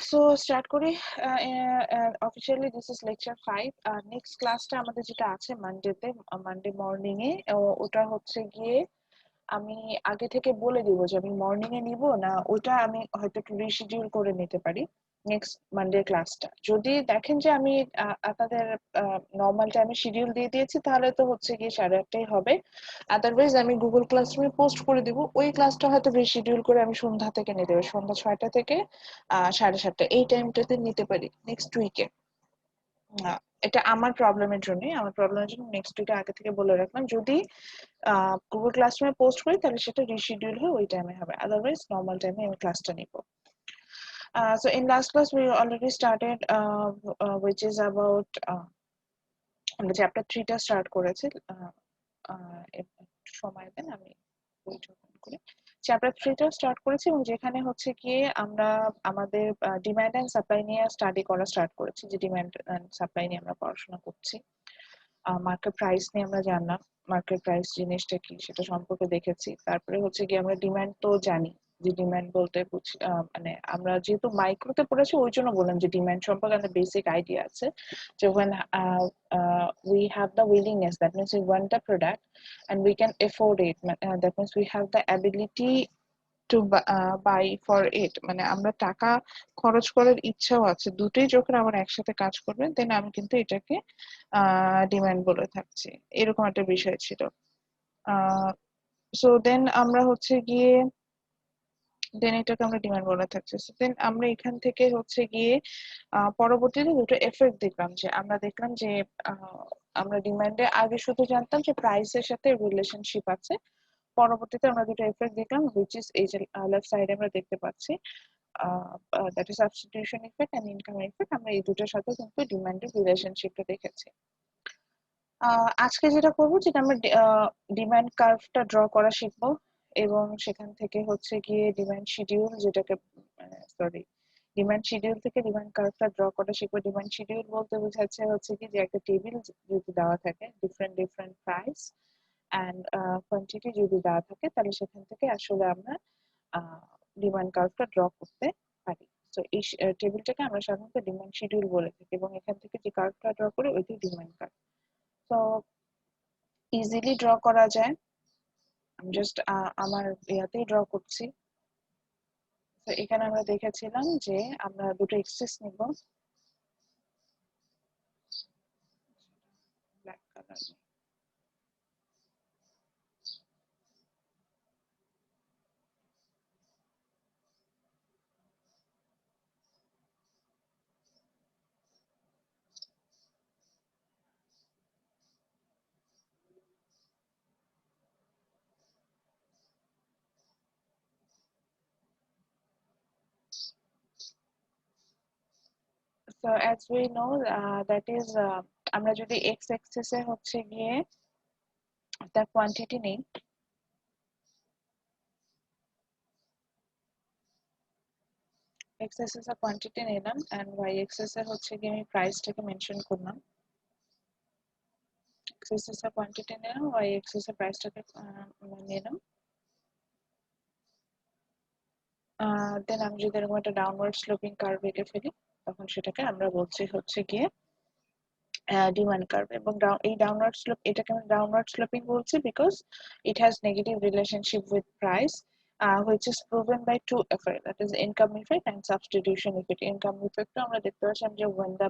So start করি। Officially this is lecture 5। Next ক্লাসটা আমাদের যেটা আছে মানডেতে, মানডে মর্নিং এ, ওটা হচ্ছে গিয়ে আমি আগে থেকে বলে দিব যে আমি মর্নিং এ নিব না, ওটা আমি হয়তো একটু রিশিডিউল করে নিতে পারি নেক্সট মানডে ক্লাসটা। যদি দেখেন যে আমি আপনাদের নর্মাল টাইমে শিডিউল দিয়ে দিয়েছি, তাহলে তো হচ্ছে গিয়ে 8:30টাই হবে। আদারওয়াইজ আমি গুগল ক্লাসরুমে পোস্ট করে দিব, ওই ক্লাসটা হয়তো রিশিডিউল করে আমি সন্ধ্যা থেকে নিতে পারি, সন্ধ্যা 6টা থেকে 7:30, এই টাইমটাতে নিতে পারি নেক্সট উইকে। এটা আমার প্রবলেমের জন্য নেক্সট উইকে আগে থেকে বলে রাখলাম। যদি গুগল ক্লাসরুমে পোস্ট করি তাহলে সেটা রিশিডিউল হয়ে ওই টাইমে হবে, আদারওয়াইজ নর্মাল টাইমে আমি ক্লাসটা নিব। So in last class we already started which is about আমরা চ্যাপ্টার 3টা স্টার্ট করেছি। একটু সময় দেন, আমি বইটা ওপেন করি। চ্যাপ্টার 3টা স্টার্ট করেছি এবং যেখানে হচ্ছে গিয়ে আমরা আমাদের ডিমান্ড এন্ড সাপ্লাই নিয়ে স্টাডি করা স্টার্ট করেছি, যে ডিমান্ড এন্ড সাপ্লাই নিয়ে আমরা পড়াশোনা করছি। মার্কেট প্রাইস নিয়ে আমরা জানলাম, মার্কেট প্রাইস জিনিসটা কি সেটা সম্পর্কে দেখেছি। তারপরে হচ্ছে গিয়ে আমরা ডিমান্ড তো জানি, যে ডিমান্ড বলতে মানে আমরা যেহেতু মাইক্রোতে পড়েছি ওই জন্য বললাম যে ডিমান্ড সম্পর্কে আমাদের বেসিক আইডিয়া আছে। যে when we have the willingness, that means we want the product and we can afford it, that means we have the ability to buy for it, মানে আমরা টাকা খরচ করার ইচ্ছাও আছে, দুটোই যখন আমার একসাথে কাজ করবে দেন আমি কিন্তু এটাকে ডিমান্ড বলে থাকছি, এরকম একটা বিষয় ছিল। সো দেন আমরা হচ্ছে গিয়ে এটাকে আমরা ডিমান্ড বলে থাকছি। দেন আমরা এখান থেকে হচ্ছে গিয়ে পরবর্তীতে দুটো এফেক্ট দেখলাম, যে আমরা দেখলাম যে আমরা ডিমান্ডে আগে শুধু জানতাম যে প্রাইসের সাথে রিলেশনশিপ আছে, পরবর্তীতে আমরা দুটো এফেক্ট দেখলাম, হুইচ ইজ এই যে লেফট সাইডে আমরা দেখতে পাচ্ছি, that is substitution effect and income effect. আমরা এই দুটোর সাথে কিন্তু ডিমান্ডের রিলেশনশিপটা দেখেছি। আজকে যেটা করবো, যেটা আমরা ডিমান্ড কার্ভটা ড্র করা শিখবো, এবং সেখান থেকে হচ্ছে গিয়ে ডিমান্ড শিডিউল, যেটাকে সরি ডিমান্ড শিডিউল থেকে ডিমান্ড কার্ভটা ড্র করা শিখবো। ডিমান্ড শিডিউল বলতে বোঝাচ্ছে হচ্ছে কি, যে একটা টেবিল যদি দেওয়া থাকে different different price and quantity যদি দেওয়া থাকে, তাহলে সেখান থেকে আসলে আমরা ডিমান্ড কার্ভটা ড্র করতে পারি। তো এই টেবিলটাকে আমরা সাধারণত ডিমান্ড শিডিউল বলে থাকি, এবং এখান থেকে যে কার্ভটা ড্র করি ওইটাই ডিমান্ড কার্ভ। তো ইজিলি ড্র করা যায়, আমি জাস্ট আমার ইয়াতেই ড্র করছি। তো এখানে আমরা দেখেছিলাম যে আমরা দুটো এক্সেস নিব, black colour. So as we know that is আমরা যদি x axis এ হচ্ছে গিয়ে তার কোয়ান্টিটি নেই, x axis এর কোয়ান্টিটি নিলাম এন্ড y axis এর হচ্ছে গিয়ে আমি প্রাইসটাকে মেনশন করলাম। x axis এর কোয়ান্টিটি নিলাম, y axis এর প্রাইসটাকে নিলাম। দেন আমি যদি এরকম একটা ডাউনওয়ার্ড স্লোপিং কার্ভ এঁকে ফেলি, তখন সেটাকে আমরা বলছি হচ্ছে গিয়ে ডিমান্ড কার্ভ। এবং এই ডাউনওয়ার্ড স্লোপ, এটাকে আমরা ডাউনওয়ার্ড স্লোপিং বলছি because it has negative relationship with price, which is proven by two effects, that is income effect and substitution effect. Income effect আমরা দেখতে পাচ্ছি যে when the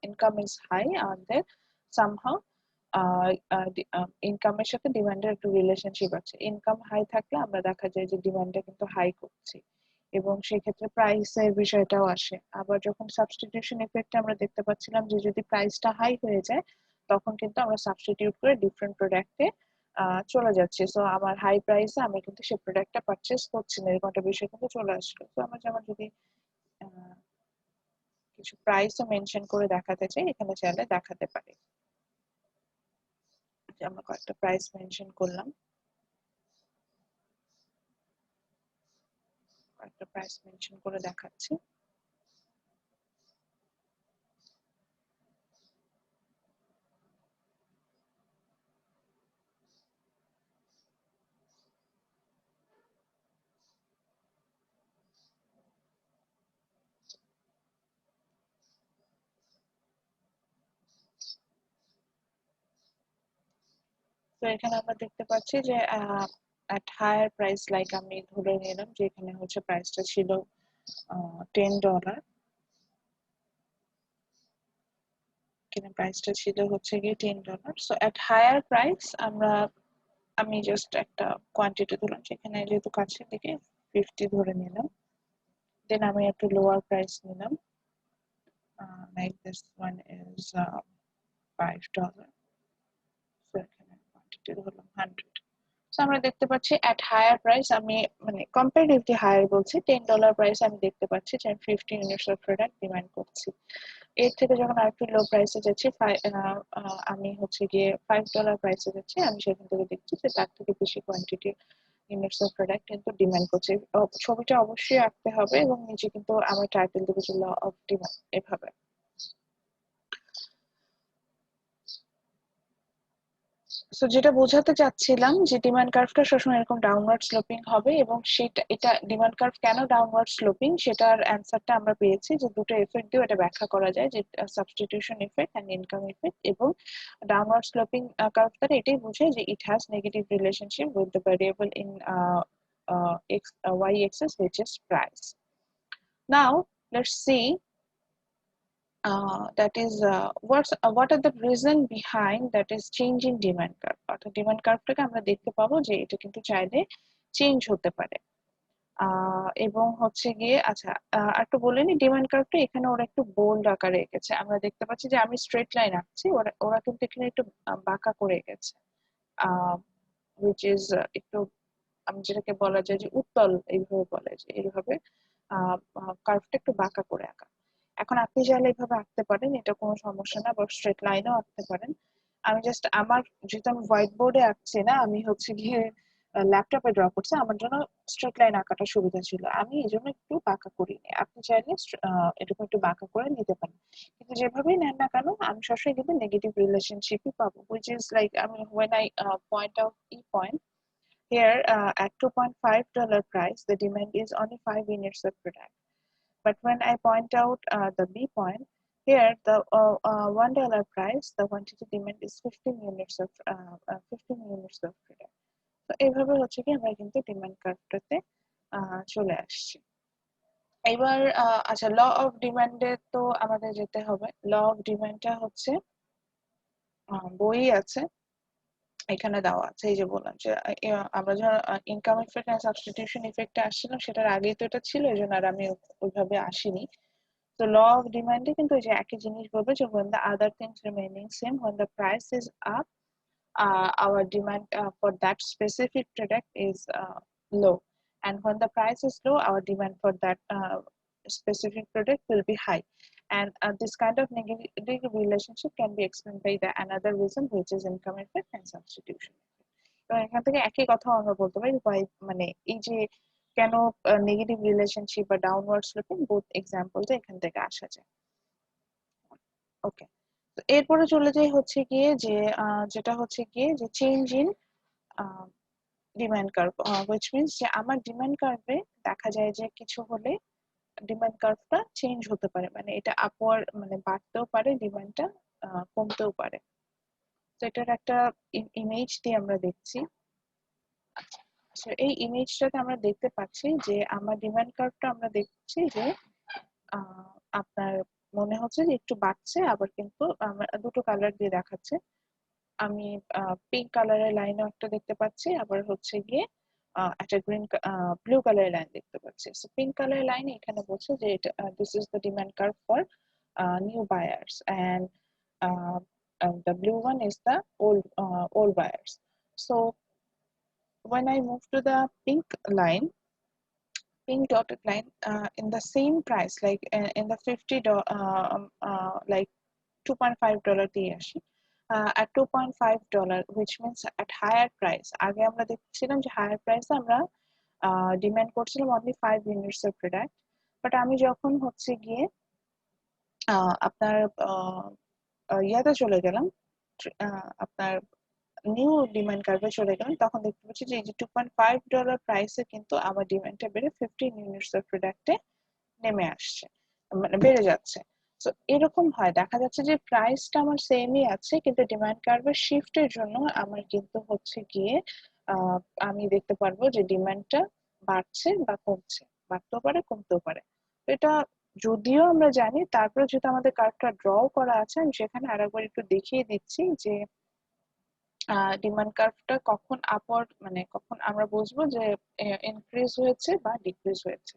income is high and there somehow ইনকামের সাথে ডিমান্ডের একটু relationship আছে। Income high থাকলে আমরা দেখা যায় যে ডিমান্ডটা কিন্তু হাই করছি, এবং সেক্ষেত্রে প্রাইসের বিষয়টাও আসে। আবার যখন সাবস্টিটিউশন এফেক্টে আমরা দেখতে পাচ্ছিলাম যে যদি প্রাইসটা হাই হয়ে যায়, তখন কিন্তু আমরা সাবস্টিটিউট করে ডিফারেন্ট প্রোডাক্টে চলে যাচ্ছি। সো আমার হাই প্রাইসে আমি কিন্তু সেই প্রোডাক্টটা পারচেস করছি না, এরকম একটা বিষয় কিন্তু চলে আসলো। তো আমরা যেমন যদি কিছু প্রাইসও মেনশন করে দেখাতে চাই, এখানে চাইলে দেখাতে পারি। আমরা কয়েকটা প্রাইস মেনশন করলাম, কয়েকটা প্রাইস মেনশন করে দেখাচ্ছি। এখানে আমরা দেখতে পাচ্ছি যে at higher price, like আমি ধরে নিলাম যে এখানে হচ্ছে প্রাইসটা ছিল $10, এখানে প্রাইসটা ছিল হচ্ছে গিয়ে $10। সো at higher price আমি জাস্ট একটা কোয়ান্টিটি ধরলাম, সেখানে যেহেতু কাছের দিকে 50 ধরে নিলাম, দেন আমি একটু লোয়ার প্রাইস নিলাম, like this one is $5, so এখানে কোয়ান্টিটি ধরলাম 100। সো আমরা দেখতে পাচ্ছি at higher price আমি মানে comparatively higher বলছি, $10 প্রাইস আমি দেখতে পাচ্ছি যে আমি 50 ইউনিটস অফ প্রোডাক্ট ডিমান্ড করছি। এর থেকে যখন আরেকটু লো প্রাইসে যাচ্ছি, আমি হচ্ছে গিয়ে $5 প্রাইসে যাচ্ছি, আমি সেখান থেকে দেখছি যে তার থেকে বেশি কোয়ান্টিটি ইউনিটস অফ প্রোডাক্ট কিন্তু ডিমান্ড করছে। ছবিটা অবশ্যই আঁকতে হবে এবং নিচে কিন্তু আমার টাইটেল দেবো যে ল অফ ডিমান্ড, এভাবে। সো যেটা বোঝাতে চাচ্ছিলাম যে ডিমান্ড কার্ভটা সবসময় এরকম ডাউনওয়ার্ড স্লোপিং হবে, এবং এটা ডিমান্ড কার্ভ কেন ডাউনওয়ার্ড স্লোপিং সেটার অ্যান্সারটা আমরা পেয়েছি যে দুটো এফেক্ট দিয়ে এটা ব্যাখ্যা করা যায়, যে substitution effect and income effect. এবং ডাউনওয়ার্ড স্লোপিং কার্ভ দ্বারা এটাই বোঝায় যে it has negative relationship with the variable in y axis which is price. Now let's see that is what are the reason behind that is change in demand curve। অর্থাৎ demand কার্ভটাকে আমরা দেখতে পাবো যে এটা কিন্তু চাইলে চেঞ্জ হতে পারে। এবং হচ্ছে গিয়ে আচ্ছা একটু বলে নি, ডিমান্ড কার্ভটা এখানে ওরা একটু বোল্ড আকারে এঁকেছে। আমরা দেখতে পাচ্ছি যে আমি স্ট্রেট লাইন আঁকছি, ওরা কিন্তু এখানে একটু বাঁকা করে এঁকেছে, which is একটু আমি যেটাকে বলা যায় যে উত্তল, এইভাবে বলে যে এইভাবে কার্ভটা একটু বাঁকা করে আঁকা। এখন আপনি চাইলে এইভাবে আঁকতে পারেন, এটা কোনো সমস্যা না, বা স্ট্রেট লাইনও আঁকতে পারেন। আমি জাস্ট আমার যেহেতু আমি হোয়াইট বোর্ডে আঁকছি না, আমি হচ্ছে গিয়ে ল্যাপটপে ড্র করছি, আমার জন্য স্ট্রেট লাইন আঁকাটা সুবিধা ছিল, আমি এই জন্য একটু বাঁকা করিনি। আপনি চাইলে এরকম একটু বাঁকা করে নিতে পারেন, কিন্তু যেভাবেই নেন না কেন আমি সবসময় কিন্তু নেগেটিভ রিলেশনশিপই পাবো, which is like I mean when I point out E point here at $2.5 price the demand is only 5 units of product. But when I point out the B point, here the $1 price, the quantity demand is 15 units of 15 units of product. তো এইভাবে হচ্ছে কি আমরা কিন্তু demand কার্ভটাতে চলে আসছি। এবার আচ্ছা, ল অফ ডিমান্ডে তো আমাদের যেতে হবে। ল অফ ডিমান্ডটা হচ্ছে বই আছে, এখানে দেওয়া আছে। এই যে বললাম যে আমরা যখন ইনকাম ইফেক্ট এন্ড সাবস্টিটিউশন ইফেক্টে আসছিলাম, সেটার আগেই তো এটা ছিল, এই জন্য আর আমি ওইভাবে আসিনি। তো ল অফ ডিমান্ডে কিন্তু ওই যে একই জিনিস বলবে যে when the other things remaining same, when the price is up, our demand for that specific product is low, and when the price is low, our demand for that specific product will be high. And this kind of negative relationship can be explained by the another reason, which is income effect and substitution effect. তো এখান থেকে একই কথা আমরা বলতে পারি, মানে এই যে কেন নেগেটিভ রিলেশনশিপ বা ডাউনওয়ার্ড স্লোপিং, বোথ এক্সাম্পলস এখান থেকে আসা যায়। ওকে, তো এরপরে চলে যাই হচ্ছে গিয়ে যে যেটা হচ্ছে গিয়ে যে change in demand curve, which means যে আমার ডিমান্ড কার্ভে দেখা যায় যে কিছু হলে ডিমান্ড কার্ভটা চেঞ্জ হতে পারে, মানে এটা আপওয়ার্ড মানে বাড়তেও পারে, ডিমান্ডটা কমতেও পারে। তো এটার একটা ইমেজ দিয়ে আমরা দেখছি। আচ্ছা, এই ইমেজটাতে আমরা দেখতে পাচ্ছি যে আমার ডিমান্ড কার্ভটা আমরা দেখছি যে আপনার মনে হচ্ছে যে একটু বাড়ছে, আবার কিন্তু দুটো কালার দিয়ে দেখাচ্ছে। আমি পিঙ্ক কালারের লাইনও একটা দেখতে পাচ্ছি, আবার হচ্ছে গিয়ে একটা ব্লু কালারের লাইন দেখতে পাচ্ছি। সো পিঙ্ক কালারের লাইন এখানে বলছে যে এটা this is the demand curve for new buyers, and the blue one is the old buyers. So when I move to the pink line, pink dotted line, in the same price, like in the like $2.5 দিয়ে আসি, at $2.5, which means at higher price। আগে আমরা দেখছিলাম যে higher প্রাইসে আমরা demand করছিলাম only 5 units of product, but আমি যখন হচ্ছে গিয়ে আপনার ইয়াতে চলে গেলাম, আপনার নিউ ডিমান্ড কার্ভে চলে গেলাম, তখন দেখতে পাচ্ছি যে এই যে $2.5 প্রাইসে কিন্তু আমার ডিমান্ডটা বেড়ে 15 ইউনিটস অফ প্রোডাক্টে নেমে আসছে, মানে বেড়ে যাচ্ছে। তো এরকম হয়, দেখা যাচ্ছে যে প্রাইসটা আমার সেমই আছে কিন্তু ডিমান্ড কার্ভের শিফটের জন্য আমার কিন্তু হচ্ছে গিয়ে আমি দেখতে পারবো যে ডিমান্ডটা বাড়ছে বা কমছে, বাড়তেও পারে কমতেও পারে। তো এটা যদিও আমরা জানি, তারপরে যেহেতু আমাদের কার্ভটা ড্র করা আছে, আমি সেখানে আরেকবার একটু দেখিয়ে দিচ্ছি যে ডিমান্ড কার্ভটা কখন আপওয়ার্ড, মানে কখন আমরা বুঝবো যে ইনক্রিজ হয়েছে বা ডিক্রিজ হয়েছে।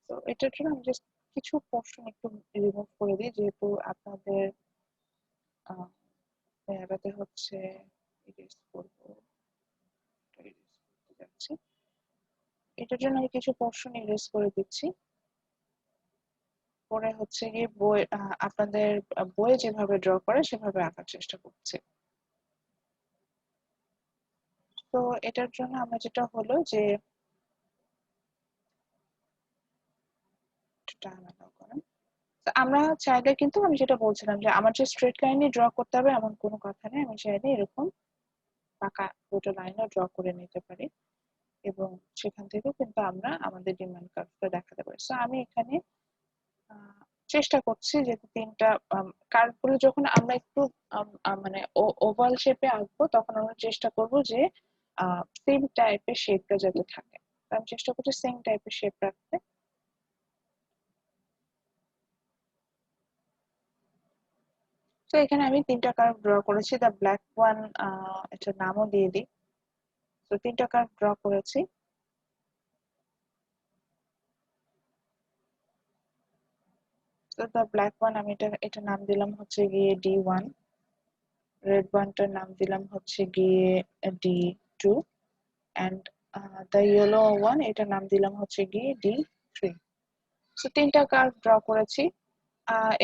তো এটার জন্য আমি জাস্ট কিছু পোর্শন একটু রিমুভ করে দিই, যেহেতু আপনাদের এটাতে হচ্ছে ইরেজ করবো, ইরেজ করতে যাচ্ছি, এটার জন্য আমি কিছু পোর্শন ইরেজ করে দিচ্ছি। পরে হচ্ছে গিয়ে বই আপনাদের বইয়ে যেভাবে ড্র করে সেভাবে আঁকার চেষ্টা করছি। তো এটার জন্য আমরা যেটা হলো যে আমরা চাইলে কিন্তু, আমি যেটা বলছিলাম যে আমার যে স্ট্রেট লাইনে ড্র করতে হবে এমন কোনো কথা নেই, আমি চাইলে এরকম পাকা দুটো লাইনও ড্র করে নিতে পারি এবং সেখান থেকেও কিন্তু আমরা আমাদের ডিমান্ড কার্ভটা দেখাতে পারি। সো আমি এখানে চেষ্টা করছি যে তিনটা কার্ভ গুলো যখন আমরা একটু মানে ওভাল শেপে আঁকবো, তখন আমরা চেষ্টা করব যে সেম টাইপের শেপটা যাতে থাকে। আমি চেষ্টা করছি সেম টাইপের শেপ রাখতে। তো এখানে আমি তিনটা কার্ভ ড্র করেছি, দ্য ব্ল্যাক ওয়ান, এটার নামও দিয়ে দিই। তো তিনটা কার্ভ ড্র করেছি। তো দ্য ব্ল্যাক ওয়ান আমি এটা নাম দিলাম হচ্ছে গিয়ে D1, রেড ওয়ানটার নাম দিলাম হচ্ছে গিয়ে D2, and the yellow one এটার নাম দিলাম হচ্ছে গিয়ে D3। তো তিনটা কার্ভ ড্র করেছি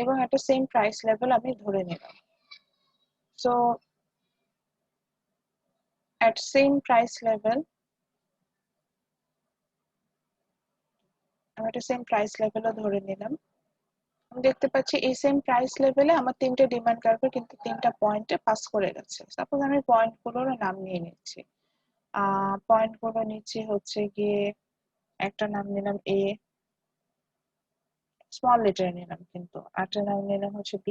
এবং একটা সেম প্রাইস লেভেল আমি ধরে নিলাম। So at same price level আমি একটা সেম প্রাইস লেভেলও ধরে নিলাম। আমি দেখতে পাচ্ছি এই সেম প্রাইস লেভেলে আমার তিনটে ডিমান্ড কার্ভে কিন্তু তিনটা পয়েন্টে পাস করে গেছে। সাপোজ আমি পয়েন্ট গুলোর নাম নিয়ে নিচ্ছি। পয়েন্ট গুলো নিচ্ছি হচ্ছে গিয়ে, একটা নাম নিলাম A, স্মল লেটার নিলাম, কিন্তু একটা নাম নিলাম হচ্ছে B,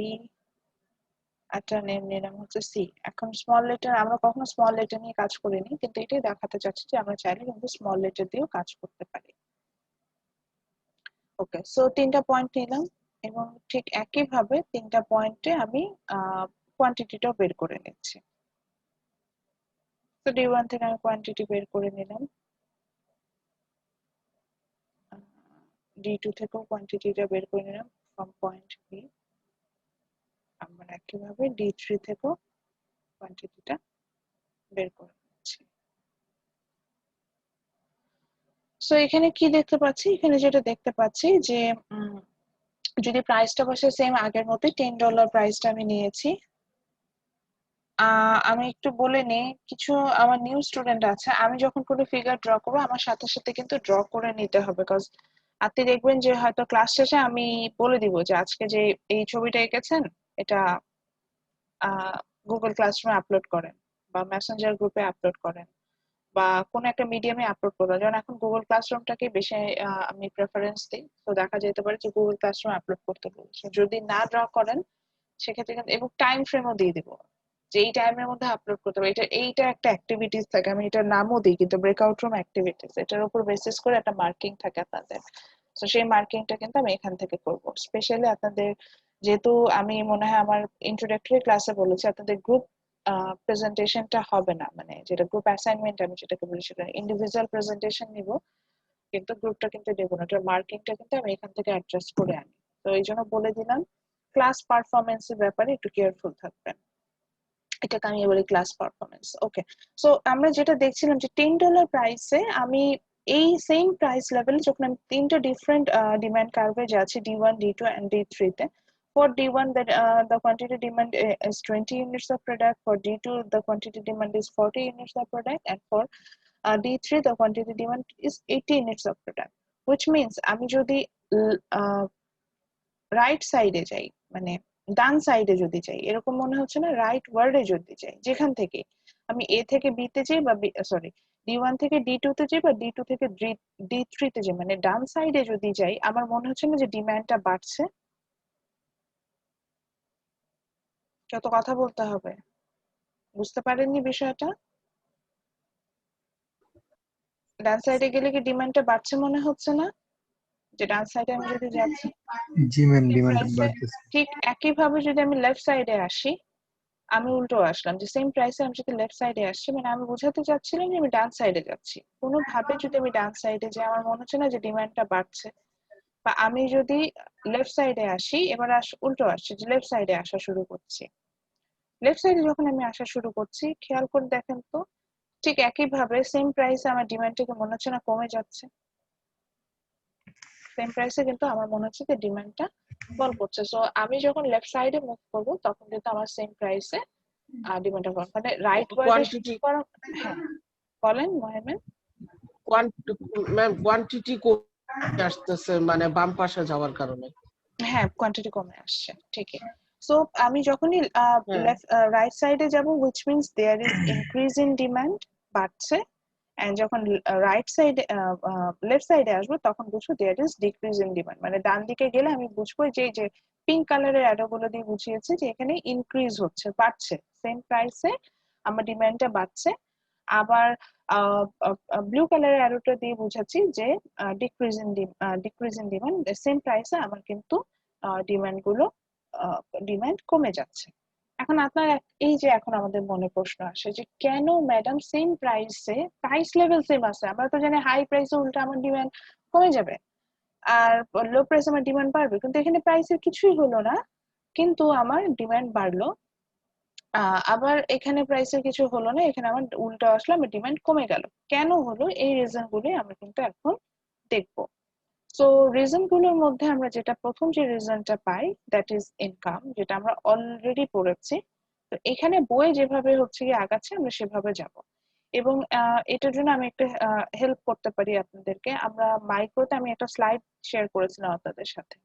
একটা নেম নিলাম হচ্ছে C। এখন স্মল লেটার আমরা কখনো স্মল লেটার নিয়ে কাজ করিনি, কিন্তু এটাই দেখাতে চাচ্ছি যে আমরা চাইলে কিন্তু স্মল লেটার দিয়েও কাজ করতে পারি। ওকে, সো তিনটা পয়েন্ট নিলাম এবং ঠিক একই ভাবে তিনটা পয়েন্টে আমি কোয়ান্টিটিটাও বের করে নিচ্ছি। তো D1 থেকে আমি কোয়ান্টিটি বের করে নিলাম, D2 থেকেও কোয়ান্টিটিটা বের করে নিলাম ফ্রম পয়েন্ট বি। আমরা একইভাবে D3 থেকেও কোয়ান্টিটিটা বের করে নিচ্ছি। সো এখানে কি দেখতে পাচ্ছি, এখানে যেটা দেখতে পাচ্ছি যে যদি প্রাইসটা বসে সেম আগের মতোই, $10 প্রাইসটা আমি নিয়েছি। আমি একটু বলে নিই, কিছু আমার নিউ স্টুডেন্ট আছে, আমি যখন কোনো ফিগার ড্র করবো আমার সাথে সাথে কিন্তু ড্র করে নিতে হবে, বিকজ আপনি দেখবেন যে হয়তো ক্লাস শেষে আমি বলে দিব যে আজকে যে এই ছবিটা এঁকেছেন এটা গুগল ক্লাসরুমে আপলোড করেন বা মেসেঞ্জার গ্রুপে আপলোড করেন বা কোনো একটা মিডিয়ামে আপলোড করবেন। যেমন এখন গুগল ক্লাসরুমটাকে বেশি আমি প্রেফারেন্স দিই, তো দেখা যেতে পারে যে গুগল ক্লাসরুমে আপলোড করতে বলছে। যদি না ড্র করেন সেক্ষেত্রে কিন্তু, এবং টাইম ফ্রেমও দিয়ে দিব যে এই টাইমের মধ্যে আপলোড করতে হবে। এইটা একটা অ্যাক্টিভিটিস থাকে, আমি এটার নামও দিই কিন্তু ব্রেকআউট রুম অ্যাক্টিভিটিস, এটার উপর বেসিস করে একটা মার্কিং থাকে আপনাদের। তো সেই মার্কিংটা কিন্তু আমি এখান থেকে করব স্পেশালি আপনাদের, যেহেতু আমি মনে হয় আমার ইন্ট্রোডাক্টরি ক্লাসে বলেছি আপনাদের গ্রুপ প্রেজেন্টেশনটা হবে না, মানে যেটা গ্রুপ অ্যাসাইনমেন্ট আমি যেটাকে বলি সেটা ইন্ডিভিজুয়াল প্রেজেন্টেশন নিব, কিন্তু গ্রুপটা কিন্তু দেবো না, এটার মার্কিংটা কিন্তু আমি এখান থেকে অ্যাডজাস্ট করে আনি। তো এই জন্য বলে দিলাম ক্লাস পারফরমেন্সের ব্যাপারে একটু কেয়ারফুল থাকবেন, এটাকে আমি বলি ক্লাস পারফরমেন্স। ওকে, সো আমরা যেটা দেখছিলাম যে $10 প্রাইসে আমি এই সেম প্রাইস লেভেলে যখন আমি তিনটা ডিফারেন্ট ডিমান্ড কার্ভে যাচ্ছি, D1, D2 and D3 তে। For D1 the quantity demand is 20 units of product, for D2 the quantity demand is 40 units of product, and for D3 the quantity demand is 80 units of product, which means আমি যদি right সাইডে যাই, মানে ডান সাইডে যদি যাই, এরকম মনে হচ্ছে না? রাইট ওয়ার্ডে যদি যাই, যেখান থেকে আমি এ থেকে বি তে যাই বা সরি D1 থেকে D2 তে যাই বা D2 থেকে D3 তে যাই, মানে ডান সাইডে যদি যাই, আমার মনে হচ্ছে না যে ডিমান্ডটা বাড়ছে? যত কথা বলতে হবে। বুঝতে পারেননি বিষয়টা? ডান সাইডে গেলে কি ডিমান্ডটা বাড়ছে মনে হচ্ছে না? যে ডান সাইডে আমি যদি যাচ্ছি জি ম্যাম, সেম ডিমান্ড প্রাইসে, বাড়তেছে। ঠিক একইভাবে যদি আমি লেফট সাইডে আসি, আমি উল্টো আসলাম যে সেম প্রাইসে আমি যদি লেফট সাইডে আসছি, মানে আমি বোঝাতে চাচ্ছিলাম যে আমি ডান সাইডে যাচ্ছি। কোনোভাবে যদি আমি ডান সাইডে যাই, আমার মনে হচ্ছে না যে ডিমান্ডটা বাড়ছে। বা আমি যদি লেফট সাইডে আসি, এবার উল্টো আসছি, যে লেফট সাইডে আসা শুরু করছি। লেফট সাইডে যখন আমি আসা শুরু করছি, খেয়াল করে দেখেন তো, ঠিক একইভাবে সেম প্রাইসে আমার ডিমান্ডটাকে মনে হচ্ছে না কমে যাচ্ছে। সেম প্রাইসে কিন্তু আমার মনে হচ্ছে যে ডিমান্ডটা ফল করছে। সো আমি যখন লেফট সাইডে মুভ করব, তখন কিন্তু আমার সেম প্রাইসে ডিমান্ডটা ফল, মানে রাইট ওয়ার্ডে কোয়ান্টিটি করা। হ্যাঁ, বলেন মহেমেন। ম্যাম কোয়ান্টিটি কমে আসতেছে মানে বাম পাশে যাওয়ার কারণে। হ্যাঁ, কোয়ান্টিটি কমে আসছে ঠিকই। সো আমি যখনই হ্যাঁ লেফট রাইট সাইডে যাব, which means there is increase in demand, বাড়ছে। এন্ড যখন রাইট সাইডে লেফট সাইডে আসবো, তখন বুঝবো there is decrease in demand. মানে ডান দিকে গেলে আমি বুঝবো যে যে পিঙ্ক কালারের অ্যারো গুলো দিয়ে বুঝিয়েছে যে এখানে ইনক্রিজ হচ্ছে, বাড়ছে, সেম প্রাইসে আমার ডিমান্ডটা বাড়ছে। আবার ব্লু কালারের অ্যারোটা দিয়ে বুঝাচ্ছি যে ডিক্রিজ ইন ডিমান্ড, সেম প্রাইসে আমার কিন্তু ডিমান্ড গুলো ডিমান্ড কমে যাচ্ছে। এখন আপনার এই যে এখন আমাদের মনে প্রশ্ন আসে যে কেন ম্যাডাম সেম প্রাইসে, প্রাইস লেভেল সেম আছে, আমরা তো জানি হাই প্রাইসে উল্টা আমার ডিমান্ড কমে যাবে, আর লো প্রাইসে আমার ডিমান্ড বাড়বে, কিন্তু এখানে প্রাইসের কিছুই হলো না, কিন্তু আমার ডিমান্ড বাড়লো। আবার এখানে প্রাইসের কিছু হলো না, এখানে আমার উল্টো আসলো, আমার ডিমান্ড কমে গেল। কেন হলো, এই রিজন গুলো আমরা কিন্তু এখন দেখবো। সো রিজন গুলোর মধ্যে আমরা যেটা প্রথম যে রিজনটা পাই, দ্যাট ইজ ইনকাম, যেটা আমরা অলরেডি পড়েছি। তো এখানে বই যেভাবে হচ্ছে গিয়ে আগাচ্ছে, আমরা সেভাবে যাব। এবং এটার জন্য আমি একটা হেল্প করতে পারি আপনাদেরকে। আমরা মাইক্রোতে আমি একটা স্লাইড শেয়ার করেছিলাম আপনাদের সাথে,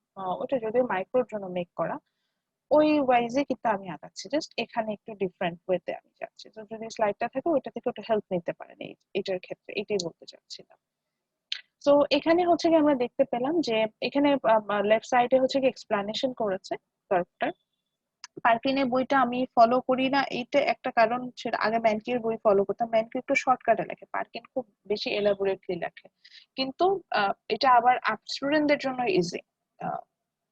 ওটা যদিও মাইক্রোর জন্য মেক করা, ওই ওয়াইজে কিন্তু আমি আগাচ্ছি, জাস্ট এখানে একটু ডিফারেন্ট ওয়েতে আমি যাচ্ছি। তো যদি স্লাইডটা থাকে ওইটা থেকে একটু হেল্প নিতে পারেন এটার ক্ষেত্রে, এটাই বলতে চাচ্ছিলাম। তো এখানে হচ্ছে কি আমরা দেখতে পেলাম যে এখানে লেফট সাইডে হচ্ছে কি এক্সপ্লানেশন করেছে ডক্টর। পার্কিনের বইটা আমি ফলো করি না, এইটা একটা কারণ, সেটা আগে ম্যানকির বই ফলো করতাম, ম্যানকি একটু শর্টকাটে লেখে, পার্কিন খুব বেশি এলাবোরেটলি লেখে। কিন্তু এটা আবার স্টুডেন্টদের জন্য ইজি,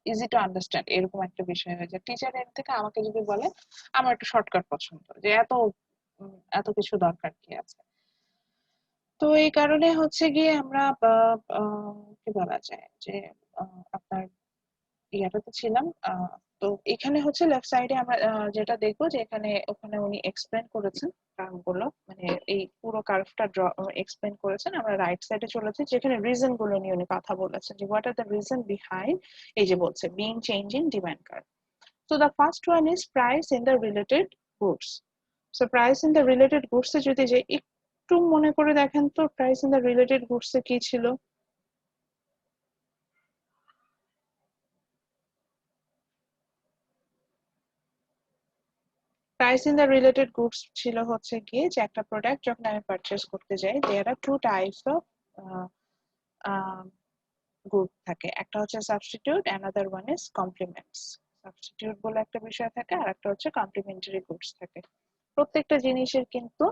ইজি টু আন্ডারস্ট্যান্ড, এরকম একটা বিষয় হয়ে যায়। টিচার এর থেকে আমাকে যদি বলে, আমার একটা শর্টকাট পছন্দ, যে এত কিছু দরকার কি আছে। তো এই কারণে হচ্ছে গিয়ে আমরা কি বলা যায় যে আপনার ইয়াটাতে ছিলাম। তো এখানে হচ্ছে লেফট সাইডে আমরা যেটা দেখবো, যে ওখানে উনি এক্সপ্লেন করেছেন কারণগুলো, মানে এই পুরো কার্ভটা এক্সপ্লেন করেছেন। আমরা রাইট সাইডে চলেছি, যেখানে রিজন গুলো নিয়ে উনি কথা বলেছেন, যে what are the reason behind, এই যে বলছে being change in demand curve. So the first one is price in the related goods. So price in the related goods এ যদি যে একটু মনে করে দেখেন তো, price in the related goods এ কি ছিল? Price in the related goods ছিল হচ্ছে গিয়ে যে একটা প্রোডাক্ট যখন আমি পারচেজ করতে যাই, দেয়ার আর টু টাইপস অফ গুড থাকে। একটা হচ্ছে substitute, another one is compliments. Substitute বলে একটা বিষয় থাকে, আর একটা হচ্ছে কমপ্লিমেন্টারি গুডস থাকে। প্রত্যেকটা জিনিসের কিন্তু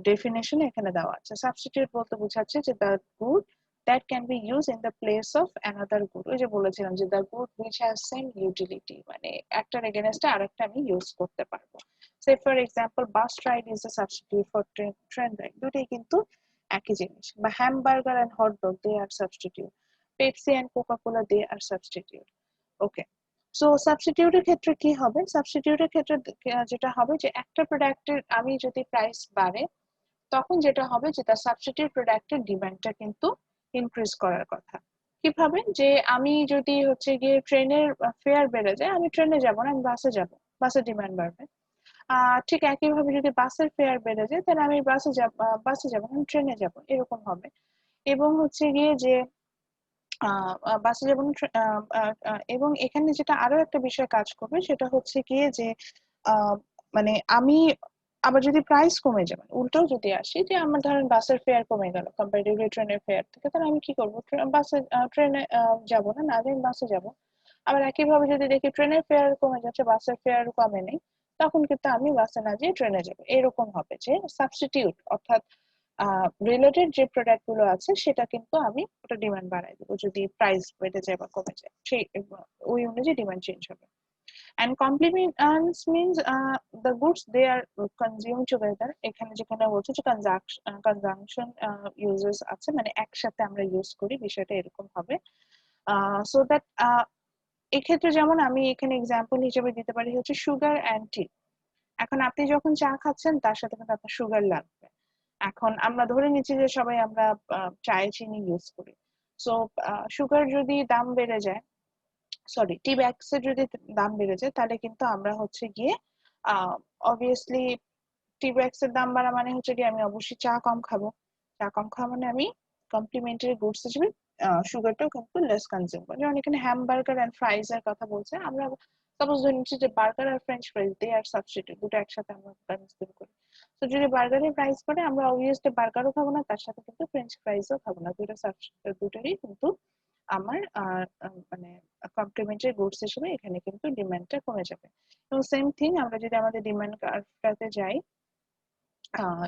ডেফিনেশন এখানে দেওয়া আছে। সাবস্টিটিউট বলতে বোঝাচ্ছে যে the good that can be used in the place of another good, ওই যে বলেছিলাম যে the good which has same utility, মানে একটার এগেইনস্টে আরেকটা আমি ইউজ করতে পারবো। say for example bus ride is a substitute for train ride, দুটোই কিন্তু একই জিনিস। বা hamburger and hot dog, they are substitute. Pepsi and coca cola, they are substitute. Okay, so সাবস্টিটিউটের ক্ষেত্রে কি হবে, সাবস্টিটিউটের ক্ষেত্রে যেটা হবে যে একটা প্রোডাক্টের আমি যদি প্রাইস বাড়ে, তখন যেটা হবে যে তার সাবস্টিটিউট প্রোডাক্টের ডিমান্ডটা কিন্তু ইনক্রিজ করার কথা। কিভাবে, যে আমি যদি হচ্ছে গিয়ে ট্রেনের ফেয়ার বেড়ে যায়, আমি ট্রেনে যাব না, আমি বাসে যাব, বাসের ডিমান্ড বাড়বে। ঠিক একইভাবে যদি বাসের ফেয়ার বেড়ে যায়, তাহলে আমি বাসে যাব না, আমি ট্রেনে যাব, এরকম হবে। এবং হচ্ছে গিয়ে যে বাসে যেমন এবং এখানে যেটা আরো একটা বিষয় কাজ করবে, সেটা হচ্ছে গিয়ে যে মানে আমি আবার যদি প্রাইস কমে যাবে, উল্টো যদি আসি, যে আমার ধরেন বাসের ফেয়ার কমে গেল কম্পারেটিভলি ট্রেনের ফেয়ার থেকে, তাহলে আমি কি করবো, বাসে ট্রেনে যাব না, না আমি বাসে যাব। আবার একইভাবে যদি দেখি ট্রেনের ফেয়ার কমে যাচ্ছে, বাসের ফেয়ার কমে নেই, তখন কিন্তু আমি বাসে না যেয়ে ট্রেনে যাবো। এরকম হবে যে সাবস্টিটিউট, অর্থাৎ রিলেটেড যে প্রোডাক্ট গুলো আছে সেটা কিন্তু আমি ওটা ডিমান্ড বাড়াই দেবো যদি প্রাইস বেড়ে যায় বা কমে যায়, সেই ওই অনুযায়ী ডিমান্ড চেঞ্জ হবে। And complements means the goods they are consumed together, এখানে যেখানে বলছে যে conjunction uses আছে, মানে একসাথে আমরা ইউজ করি, বিষয়টা এরকম হবে। সো দ্যাট এক্ষেত্রে যেমন আমি এখানে এক্সাম্পল হিসেবে দিতে পারি হচ্ছে সুগার অ্যান্ড টি। এখন আপনি যখন চা খাচ্ছেন তার সাথে কিন্তু আপনার সুগার লাগবে। এখন আমরা ধরে নিচ্ছি যে সবাই আমরা চায়ে চিনি ইউজ করি। সো সুগার যদি দাম বেড়ে যায়, সরি টি ব্যাগস এর যদি দাম বেড়ে যায়, তাহলে কিন্তু আমরা হচ্ছে গিয়ে অবভিয়াসলি টি ব্যাগস এর দাম বাড়া মানে হচ্ছে গিয়ে আমি অবশ্যই চা কম খাবো। চা কম খাওয়া মানে আমি কমপ্লিমেন্টারি গুডস হিসেবে সুগারটাও কিন্তু লেস কনজিউম করি। যেমন এখানে হ্যামবার্গার এন্ড ফ্রাইজ এর কথা বলছে, আমরা সাপোজ ধরে নিচ্ছি যে বার্গার আর ফ্রেঞ্চ ফ্রাইজ দে আর সাবস্টিটিউট, দুটো একসাথে আমরা কনজিউম করি। তো যদি বার্গারের প্রাইস পড়ে, আমরা অবভিয়াসলি বার্গারও খাবো না, তার সাথে কিন্তু ফ্রেঞ্চ ফ্রাইজও খাবো না, দুটো সাবস্টিটিউট, দুটোরই কিন্তু আমার মানে কমপ্লিমেন্টারি গুডস হিসেবে এখানে কিন্তু ডিমান্ডটা কমে যাবে। এবং সেম থিং আমরা যদি আমাদের ডিমান্ড কার্ভটাতে যাই,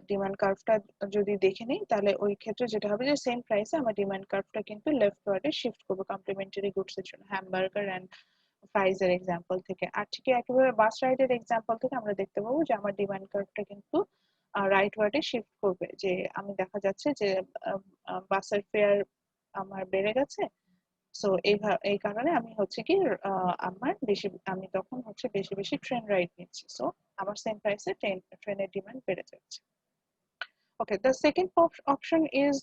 ডিমান্ড কার্ভটা যদি দেখে নিই, তাহলে ওই ক্ষেত্রে যেটা হবে যে সেম প্রাইসে আমার ডিমান্ড কার্ভটা কিন্তু লেফট ওয়ার্ডে শিফট করবো কমপ্লিমেন্টারি গুডস এর জন্য, হ্যামবার্গার এন্ড ফ্রাইজ এর এক্সাম্পল থেকে। আর ঠিক একেবারে বাস রাইডের এক্সাম্পল থেকে আমরা দেখতে পাবো যে আমার ডিমান্ড কার্ভটা কিন্তু রাইট ওয়ার্ডে শিফট করবে, যে আমি দেখা যাচ্ছে যে বাসের ফেয়ার আমার বেড়ে গেছে। সো এই কারণে আমি হচ্ছে কি আমার বেশি, আমি তখন হচ্ছে বেশি বেশি ট্রেন রাইড নিচ্ছি, সো আমার সেম প্রাইসে ট্রেনের ডিমান্ড বেড়ে যাচ্ছে। Okay, the second option is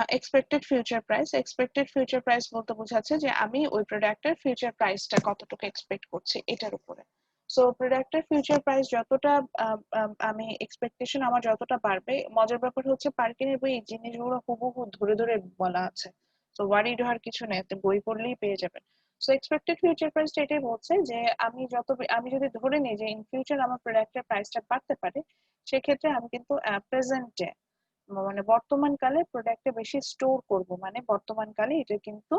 expected future price. Expected future price বলতে বোঝাচ্ছে যে আমি ওই প্রোডাক্টের ফিউচার প্রাইসটা কতটুকু এক্সপেক্ট করছি এটার উপরে। সো প্রোডাক্টের ফিউচার প্রাইস যতটা আমি এক্সপেকটেশন আমার যতটা বাড়বে, মজার ব্যাপার হচ্ছে পার্কিনের বই এই জিনিসগুলো হুবহু ধরে ধরে বলা আছে। সো ওয়ারিড হওয়ার কিছু নেই, আপনি বই পড়লেই পেয়ে যাবেন। সো এক্সপেক্টেড ফিউচার প্রাইস এটাই বলছে যে আমি যদি ধরে নিই যে ইন ফিউচার আমার প্রোডাক্টের প্রাইসটা বাড়তে পারে, সেক্ষেত্রে আমি কিন্তু প্রেজেন্টে মানে বর্তমান কালে প্রোডাক্টটা বেশি স্টোর করব, মানে বর্তমান কালে এটা কিন্তু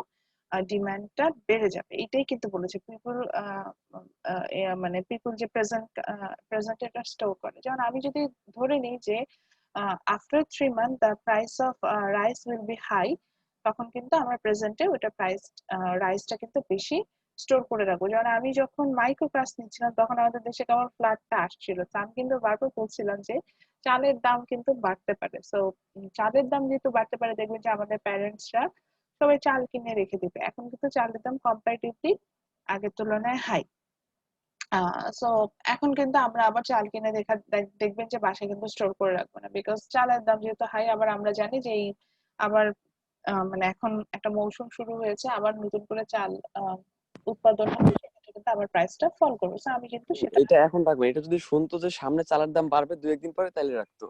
ডিমান্ডটা বেড়ে যাবে, এটাই কিন্তু বলেছে পিপল, মানে পিপল যে প্রেজেন্ট এটা স্টোর করে। যেমন আমি যদি ধরে নিই যে after 3 month the price of rice will be high, তখন কিন্তু আমরা প্রেজেন্টে ওটা প্রাইস রাইসটা কিন্তু বেশি স্টোর করে রাখবো। যেমন আমি যখন মাইক্রো ক্লাস নিচ্ছিলাম তখন আমাদের দেশে কেমন ফ্লাডটা আসছিল, তো আমি কিন্তু বারবার বলছিলাম যে চালের দাম কিন্তু বাড়তে পারে। সো চালের দাম যেহেতু বাড়তে পারে, দেখবেন যে আমাদের প্যারেন্টসরা সবাই চাল কিনে রেখে দিবে। এখন কিন্তু চালের দাম কম্পারেটিভলি আগের তুলনায় হাই। সো এখন কিন্তু আমরা আবার চাল কিনে দেখবেন যে বাসায় কিন্তু স্টোর করে রাখবো না, বিকজ চালের দাম যেহেতু হাই। আবার আমরা জানি যে এই আবার মানে এখন একটা মৌসুম শুরু হয়েছে, আবার নতুন করে চাল উৎপাদন হবে, সেক্ষেত্রে কিন্তু আবার প্রাইসটা ফল করবে। সো আমি কিন্তু সেটা এটা এখন রাখবে, এটা যদি শুনতো যে সামনে চালের দাম বাড়বে 2-1 দিন পরে, তাহলে রাখতো।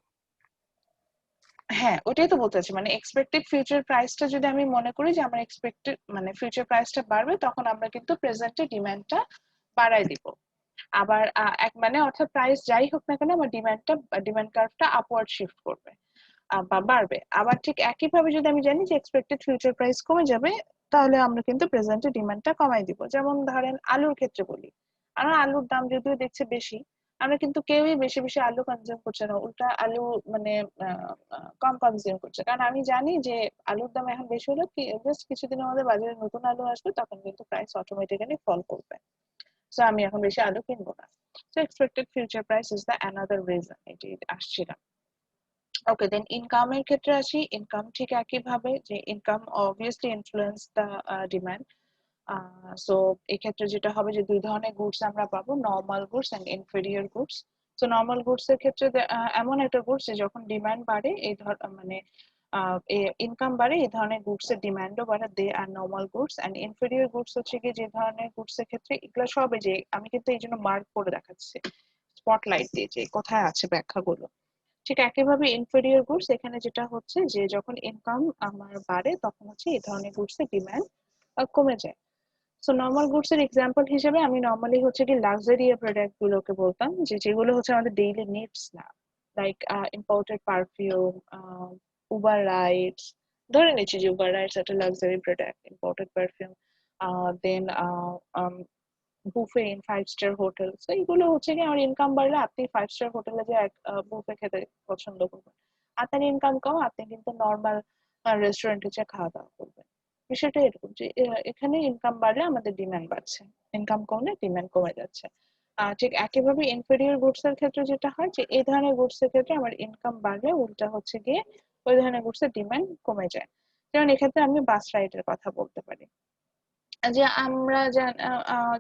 হ্যাঁ, ওটাই তো বলতে চাচ্ছি, মানে এক্সপেক্টেড ফিউচার প্রাইসটা যদি আমি মনে করি যে আমার এক্সপেক্টেড মানে ফিউচার প্রাইসটা বাড়বে, তখন আমরা কিন্তু প্রেজেন্টে ডিমান্ডটা বাড়াই দিব। আবার এক মানে অর্থাৎ প্রাইস যাই হোক না কেন আমার ডিমান্ড কার্ভটা আপওয়ার্ড শিফট করবে বা বাড়বে। আবার ঠিক একইভাবে যদি আমি জানি যে এক্সপেক্টেড ফিউচার প্রাইস কমে যাবে, তাহলে আমরা কিন্তু প্রেজেন্টে ডিমান্ডটা কমাই দিব। যেমন ধরেন আলুর ক্ষেত্রে বলি, আমরা আলুর দাম যদিও দেখছে বেশি, আমরা কিন্তু কেউই বেশি বেশি আলু কনজিউম করছে না, উল্টা আলু মানে কম কনজিউম করছে। কারণ আমি জানি যে আলুর দাম এখন বেশি হলে কি জাস্ট কিছুদিনের মধ্যে বাজারে নতুন আলু আসবে, তখন কিন্তু প্রাইস অটোমেটিক্যালি ফল করবে। সো আমি এখন বেশি আলু কিনবো না। So expected future price is the another reason, এটি আসছে না। ওকে, দেন ইনকামের ক্ষেত্রে আসি। ইনকাম ঠিক একইভাবে, যে income obviously influence the demand. So এক্ষেত্রে যেটা হবে যে দুই ধরনের গুডস আমরা পাবো, normal goods and inferior goods. So normal goods এর ক্ষেত্রে এমন একটা গুডস যে যখন ডিমান্ড বাড়ে এই মানে ইনকাম বাড়ে, এই ধরনের গুডস এর ডিমান্ডও বাড়ে, they are normal goods. And inferior goods হচ্ছে কি যে ধরনের গুডস এর ক্ষেত্রে এগুলো সবে, যে আমি কিন্তু এই জন্য মার্ক করে দেখাচ্ছি স্পটলাইট দিয়ে যে কোথায় আছে ব্যাখ্যাগুলো। ঠিক একইভাবে ইনফেরিয়র গুডস, এখানে যেটা হচ্ছে যে যখন ইনকাম আমার বাড়ে তখন হচ্ছে এই ধরনের গুডস এর ডিমান্ড কমে যায়। সো নর্মাল গুডস এর এক্সাম্পল হিসেবে আমি নর্মালি হচ্ছে কি লাক্সারি প্রোডাক্ট গুলোকে বলতাম, যে যেগুলো হচ্ছে আমাদের ডেইলি নিডস না, like imported perfume, Uber rides, ধরে নিচ্ছি যে Ubera it's একটা luxury product, imported perfume, then buffet in 5 star hotel. So এগুলো হচ্ছে কি আমার ইনকাম বাড়লে আপনি 5 স্টার হোটেলে যে এক বুফে খেতে পছন্দ করবেন। আপনার ইনকাম কম, আপনি কিন্তু নরমাল রেস্টুরেন্টে যে খাওয়া দাওয়া করবেন। বিষয়টা এরকম যে এখানে ইনকাম বাড়লে আমাদের ডিমান্ড বাড়ছে, ইনকাম কমলে ডিমান্ড কমে যাচ্ছে। ঠিক একইভাবে ইনফেরিয়র গুডস এর ক্ষেত্রে যেটা হয় যে এই ধরনের গুডস এর ক্ষেত্রে আমার ইনকাম বাড়লে উল্টা হচ্ছে গিয়ে ওই ধরনের গুডস এর ডিমান্ড কমে যায়। যেমন এক্ষেত্রে আমি বাস রাইডের কথা বলতে পারি যে আমরা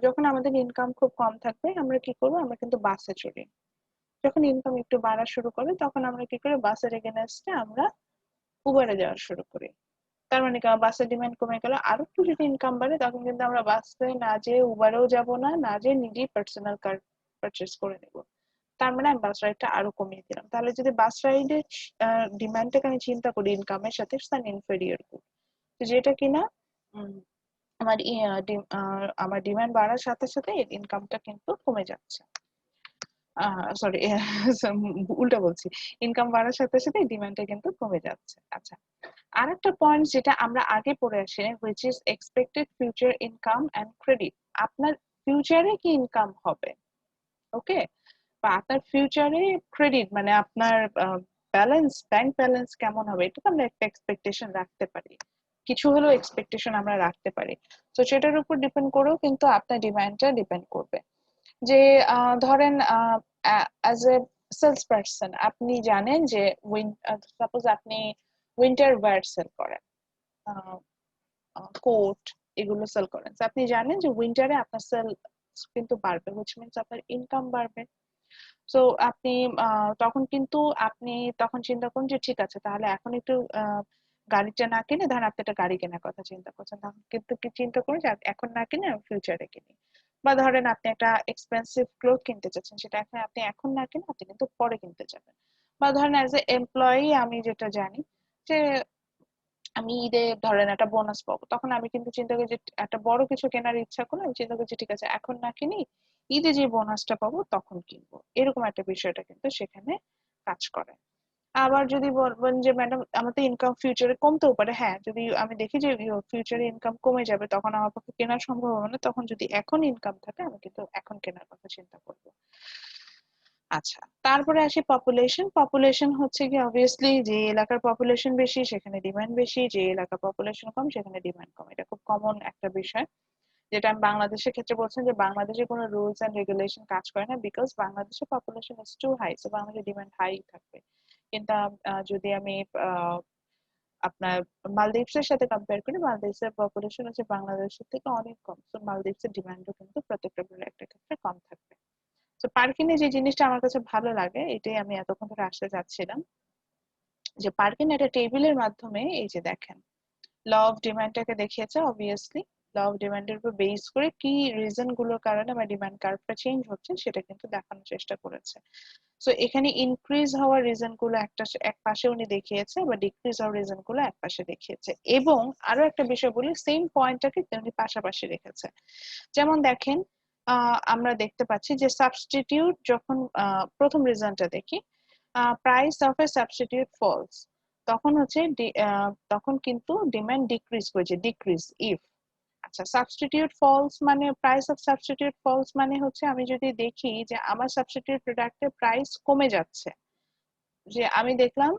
যখন আমাদের ইনকাম খুব কম থাকবে আমরা কি করবো, আমরা কিন্তু বাসে চড়ি। যখন ইনকাম একটু বাড়া শুরু করে তখন আমরা কি করি, বাসের এগেনস্টে আমরা উবারে যাওয়া শুরু করি। তার মানে কি বাসের ডিমান্ড কমে গেল, আরো একটু যদি ইনকাম বাড়ে তখন কিন্তু আমরা বাসে না যেয়ে উবারেও যাব না, না যেয়ে নিজেই পার্সোনাল কার পারচেস করে নেব। তার মানে আমি বাস রাইডটা আরো কমিয়ে দিলাম। তাহলে যদি বাস রাইডের ডিমান্ডটাকে আমি চিন্তা করি ইনকামের সাথে, ইনফেরিয়র গুড, যেটা কিনা আমার আমার ডিমান্ড বাড়ার সাথে সাথে ইনকামটা কিন্তু কমে যাচ্ছে। সরি উল্টা বলছি, ইনকাম বাড়ার সাথে সাথে ডিমান্ডটা কিন্তু কমে যাচ্ছে। আচ্ছা, আরেকটা পয়েন্ট যেটা আমরা আগে পড়ে আসি, which is expected future income and credit। আপনার ফিউচারে কি ইনকাম হবে, ওকে, বা আপনার ফিউচারে ক্রেডিট মানে আপনার ব্যালেন্স, ব্যাংক ব্যালেন্স কেমন হবে, এটা তো আমরা একটা এক্সপেকটেশন রাখতে পারি, কিছু হলেও এক্সপেকটেশন আমরা রাখতে পারি। তো সেটার উপর ডিপেন্ড করেও কিন্তু আপনার ডিমান্ডটা ডিপেন্ড করবে। যে ধরেন অ্যাজ এ সেলস পারসন আপনি জানেন যে সাপোজ আপনি উইন্টার ওয়্যার সেল করেন, কোট এগুলো সেল করেন, তো আপনি জানেন যে উইন্টারে আপনার সেল কিন্তু বাড়বে, হুইচ মিনস আপনার ইনকাম বাড়বে। সো আপনি তখন কিন্তু আপনি তখন চিন্তা করুন যে ঠিক আছে তাহলে এখন একটু গাড়িটা না কিনে, ধরেন আপনি একটা গাড়ি কেনার কথা চিন্তা করছেন, তখন কিন্তু কি চিন্তা করুন যে এখন না কিনে আমি ফিউচারে কিনি। বা ধরেন আপনি একটা এক্সপেন্সিভ ক্লোথ কিনতে চাচ্ছেন, সেটা আপনি এখন না কিনে আপনি কিন্তু পরে কিনতে যাবেন। বা ধরেন অ্যাজ এ এমপ্লয়ি আমি যেটা জানি যে আমি ঈদে ধরেন একটা বোনাস পাবো, তখন আমি কিন্তু চিন্তা করি যে একটা বড় কিছু কেনার ইচ্ছা করলে আমি চিন্তা করছি ঠিক আছে এখন না কিনি, ঈদে যে বোনাসটা পাবো তখন কিনবো, এরকম একটা বিষয়টা কিন্তু সেখানে কাজ করে। আবার যদি বলবেন যে ম্যাডাম আমার তো ইনকাম ফিউচারে কমতেও পারে, হ্যাঁ যদি আমি দেখি যে ফিউচারে ইনকাম কমে যাবে তখন আমার পক্ষে কেনা সম্ভব হবে না, তখন যদি এখন ইনকাম থাকে আমি কিন্তু এখন কেনার কথা চিন্তা করবো। আচ্ছা, তারপরে আসি পপুলেশন। পপুলেশন হচ্ছে কি অবভিয়াসলি যে এলাকার পপুলেশন বেশি সেখানে ডিমান্ড বেশি, যে এলাকার পপুলেশন কম সেখানে ডিমান্ড কম, এটা খুব কমন একটা বিষয়। যেটা আমি বাংলাদেশের ক্ষেত্রে বলছেন যে বাংলাদেশে কোনো রুলস এন্ড রেগুলেশন কাজ করে না, বিকজ বাংলাদেশের population is too high, so বাংলাদেশের ডিমান্ড হাই থাকবে। কিন্তু যদি আমি আপনার মালদ্বীপসের সাথে কম্পেয়ার করি, মালদ্বীপসের পপুলেশন হচ্ছে বাংলাদেশের থেকে অনেক কম, তো মালদ্বীপসের ডিমান্ডও কিন্তু প্রত্যেকটা একটা ক্ষেত্রে কম থাকবে। তো পার্কিনে যে জিনিসটা আমার কাছে ভালো লাগে, এটাই আমি এতক্ষণ ধরে আসতে যাচ্ছিলাম, যে পার্কিন একটা টেবিলের মাধ্যমে এই যে দেখেন ল অফ ডিমান্ডটাকে দেখিয়েছে। অবভিয়াসলি ল অফ ডিমান্ডের উপর বেস করে কি রিজন গুলোর কারণে আমার ডিমান্ড কার্ভটা চেঞ্জ হচ্ছে সেটা কিন্তু দেখানোর চেষ্টা করেছে। সো এখানে ইনক্রিজ হওয়ার রিজন গুলো এক পাশে উনি দেখিয়েছে, বা ডিক্রিজ হওয়ার রিজন গুলো এক পাশে দেখিয়েছে, এবং আরো একটা বিষয় বলি, সেম পয়েন্টটাকে উনি পাশাপাশি রেখেছে। যেমন দেখেন আমরা দেখতে পাচ্ছি যে সাবস্টিটিউট যখন প্রথম রিজনটা দেখি, price of a substitute falls, তখন হচ্ছে তখন কিন্তু ডিমান্ড ডিক্রিজ করেছে, ডিক্রিজ ইফ। আচ্ছা, সাবস্টিটিউট ফলস মানে প্রাইস অফ সাবস্টিটিউট ফলস মানে হচ্ছে আমি যদি দেখি যে আমার সাবস্টিটিউট প্রোডাক্টের প্রাইস কমে যাচ্ছে, যে আমি দেখলাম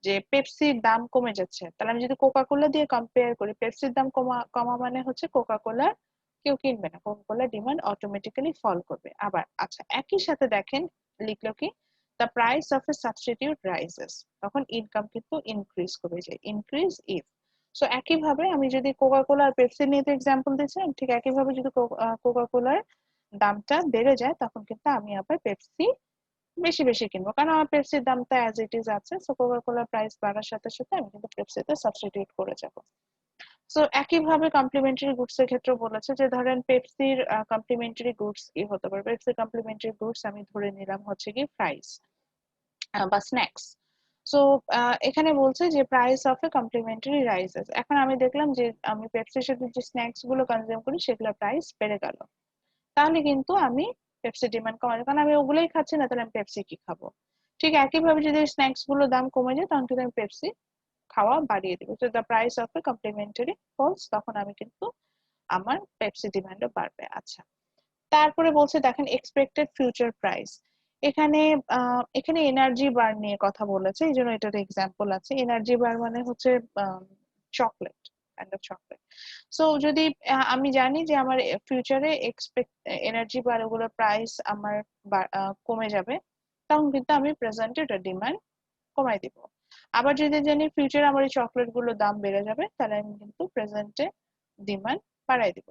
যে পেপসির দাম কমে যাচ্ছে, তাহলে আমি যদি কোকা কোলা দিয়ে কম্পেয়ার করি, পেপসির দাম কমা কমা মানে হচ্ছে কোকা কোলা কেউ কিনবে না, কোকা কোলার ডিমান্ড অটোমেটিক্যালি ফল করবে। আবার আচ্ছা একই সাথে দেখেন লিখলো কি the price of a substitute rises, তখন ইনকাম কিন্তু ইনক্রিজ করে যায়, ইনক্রিজ ইফ। সো একইভাবে আমি যদি কোকা কোলা আর পেপসি নিয়ে তো এক্সাম্পল দিচ্ছিলাম, ঠিক একইভাবে যদি কোকা কোলার দামটা বেড়ে যায় তখন কিন্তু আমি আবার পেপসি বেশি বেশি কিনবো, কারণ আমার পেপসির দামটা অ্যাজ ইট ইজ আছে, সো কোকা কোলার প্রাইস বাড়ার সাথে সাথে আমি কিন্তু পেপসিতে সাবস্টিটিউট করে যাব। সো একইভাবে কমপ্লিমেন্টারি গুডস এর ক্ষেত্রে বলেছে যে ধরেন পেপসির কমপ্লিমেন্টারি গুডস কি হতে পারে, পেপসির কমপ্লিমেন্টারি গুডস আমি ধরে নিলাম হচ্ছে কি ফ্রাইস বা স্ন্যাক্স। সো এখানে বলছে যে price of a complementary rises, এখন আমি দেখলাম যে আমি পেপসির সাথে যে স্ন্যাক্স গুলো কনজিউম করি সেগুলোর প্রাইস বেড়ে গেল, তাহলে কিন্তু আমি পেপসি ডিমান্ড কমাবো, কারণ আমি ওগুলোই খাচ্ছি না, তাহলে আমি পেপসি কি খাবো। ঠিক একইভাবে যদি স্ন্যাক্স গুলোর দাম কমে যায় তখন কিন্তু আমি পেপসি খাওয়া বাড়িয়ে দিব। তো the price of a complementary falls, তখন আমি কিন্তু আমার পেপসি ডিমান্ডও বাড়বে। আচ্ছা, তারপরে বলছে দেখেন এক্সপেক্টেড ফিউচার প্রাইস। এখানে এখানে এনার্জি বার নিয়ে কথা বলেছে, এই জন্য এটার এক্সাম্পল আছে। এনার্জি বার মানে হচ্ছে chocolate, kind of chocolate. So যদি আমি জানি যে আমার ফিউচারে এক্সপেক্ট এনার্জি বার ওগুলোর প্রাইস আমার কমে যাবে, তখন কিন্তু আমি প্রেজেন্টে এটা ডিমান্ড কমাই দিব। আবার যদি জানি ফিউচারে আমার এই চকলেট গুলোর দাম বেড়ে যাবে, তাহলে আমি কিন্তু প্রেজেন্টে ডিমান্ড বাড়াই দিব।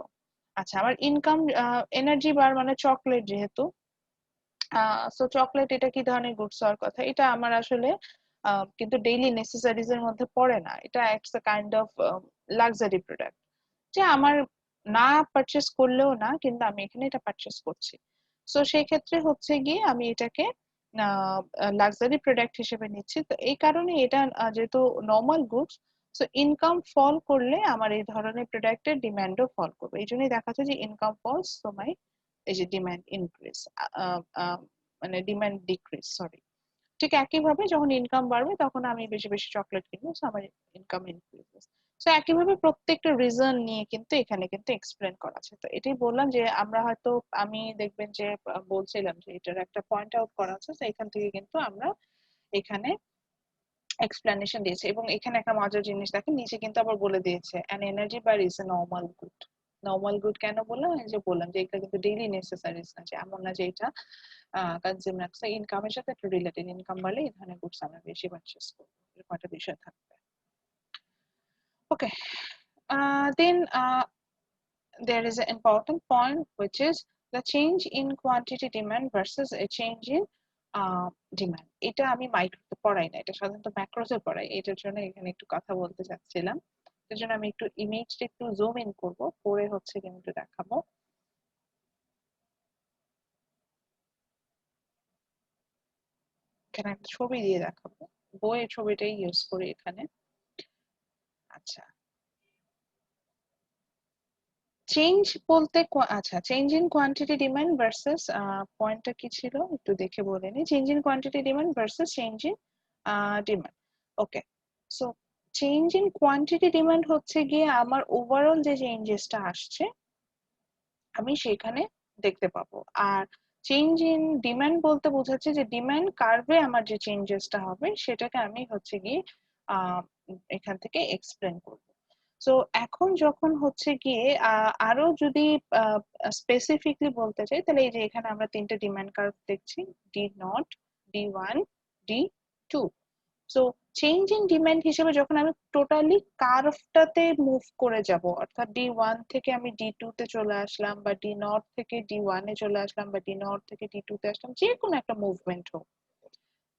আচ্ছা, আমার ইনকাম এনার্জি বার মানে চকলেট যেহেতু, সো চকলেট এটা কি ধরনের গুডস হওয়ার কথা? এটা আমার আসলে কিন্তু ডেইলি নেসেসারিজ এর মধ্যে পড়ে না। এটা একটা কাইন্ড অফ লাক্সারি প্রোডাক্ট, যে আমার না পারচেস করলেও না, কিন্তু আমি এখানে এটা পারচেস করছি। সো সেই ক্ষেত্রে হচ্ছে গিয়ে আমি এটাকে লাক্সারি প্রোডাক্ট হিসেবে নিচ্ছি। তো এই কারণে এটা যেহেতু নর্মাল গুডস, সো ইনকাম ফল করলে আমার এই ধরনের প্রোডাক্টের ডিমান্ডও ফল করবে। এই জন্যই দেখা যায় যে ইনকাম ফলস তো মাই এই যে ডিমান্ড ইনক্রিজ, মানে ডিমান্ড ডিক্রিজ, সরি। ঠিক একইভাবে যখন ইনকাম বাড়বে তখন আমি বেশি বেশি চকলেট কিনবো, সো আমার ইনকাম ইনক্রিজেস। সো একইভাবে প্রত্যেকটা রিজন নিয়ে কিন্তু এখানে কিন্তু এক্সপ্লেন করা আছে। তো এটাই বললাম যে আমরা হয়তো, আমি দেখবেন যে বলছিলাম যে এটার একটা পয়েন্ট আউট করা আছে, তো এখান থেকে কিন্তু আমরা এখানে এক্সপ্লেনেশন দিয়েছে। এবং এখানে একটা মজার জিনিস দেখেন, নিচে কিন্তু আবার বলে দিয়েছে an energy bar is a normal good. Normal good কেন বললাম? এই যে বললাম যে এটা কিন্তু ডেইলি নেসেসারিজ না, যে এমন না যে এটা কনজিউম রাখছে। ইনকামের সাথে একটা রিলেটেড, ইনকাম বাড়লে এই ধরনের গুডস আমরা বেশি পারচেস করবো, এরকম একটা বিষয় থাকবে। ওকে, দেন there is an important point, which is the change in quantity demand versus a change in demand. এটা আমি মাইক্রোতে পড়াই না, এটা সাধারণত ম্যাক্রোতে পড়াই। এটার জন্য এখানে একটু কথা বলতে চাচ্ছিলাম। এর জন্য আমি একটু ইমেজটা একটু জুম ইন করব, পরে হচ্ছে কি আমি একটু দেখাবো। এখানে একটা ছবি দিয়ে দেখাবো, বইয়ের ছবিটাই ইউজ করি এখানে। আচ্ছা, চেঞ্জ বলতে আচ্ছা, change in quantity demand versus, পয়েন্টটা কি ছিল একটু দেখে বলে নি। Change in quantity demand versus change in demand. Okay, so change in quantity demand হচ্ছে গিয়ে আমার ওভারঅল যে চেঞ্জেসটা আসছে আমি সেখানে দেখতে পাবো। আর চেঞ্জ ইন ডিমান্ড বলতে বোঝাচ্ছে যে ডিমান্ড কার্ভে আমার যে চেঞ্জেসটা হবে সেটাকে আমি হচ্ছে গিয়ে এখান থেকে এক্সপ্লেন করবো। সো এখন যখন হচ্ছে গিয়ে আরো যদি স্পেসিফিকলি বলতে চাই, তাহলে এই যে এখানে আমরা তিনটে ডিমান্ড কার্ভ দেখছি, D0, D1, D2। So change in demand হিসেবে যখন আমি টোটালি কার্ভটাতে মুভ করে যাব, অর্থাৎ D1 থেকে আমি D2 তে চলে আসলাম, বা D0 থেকে D1 এ চলে আসলাম, বা D0 থেকে D2 তে আসলাম, যে কোনো একটা মুভমেন্ট হোক,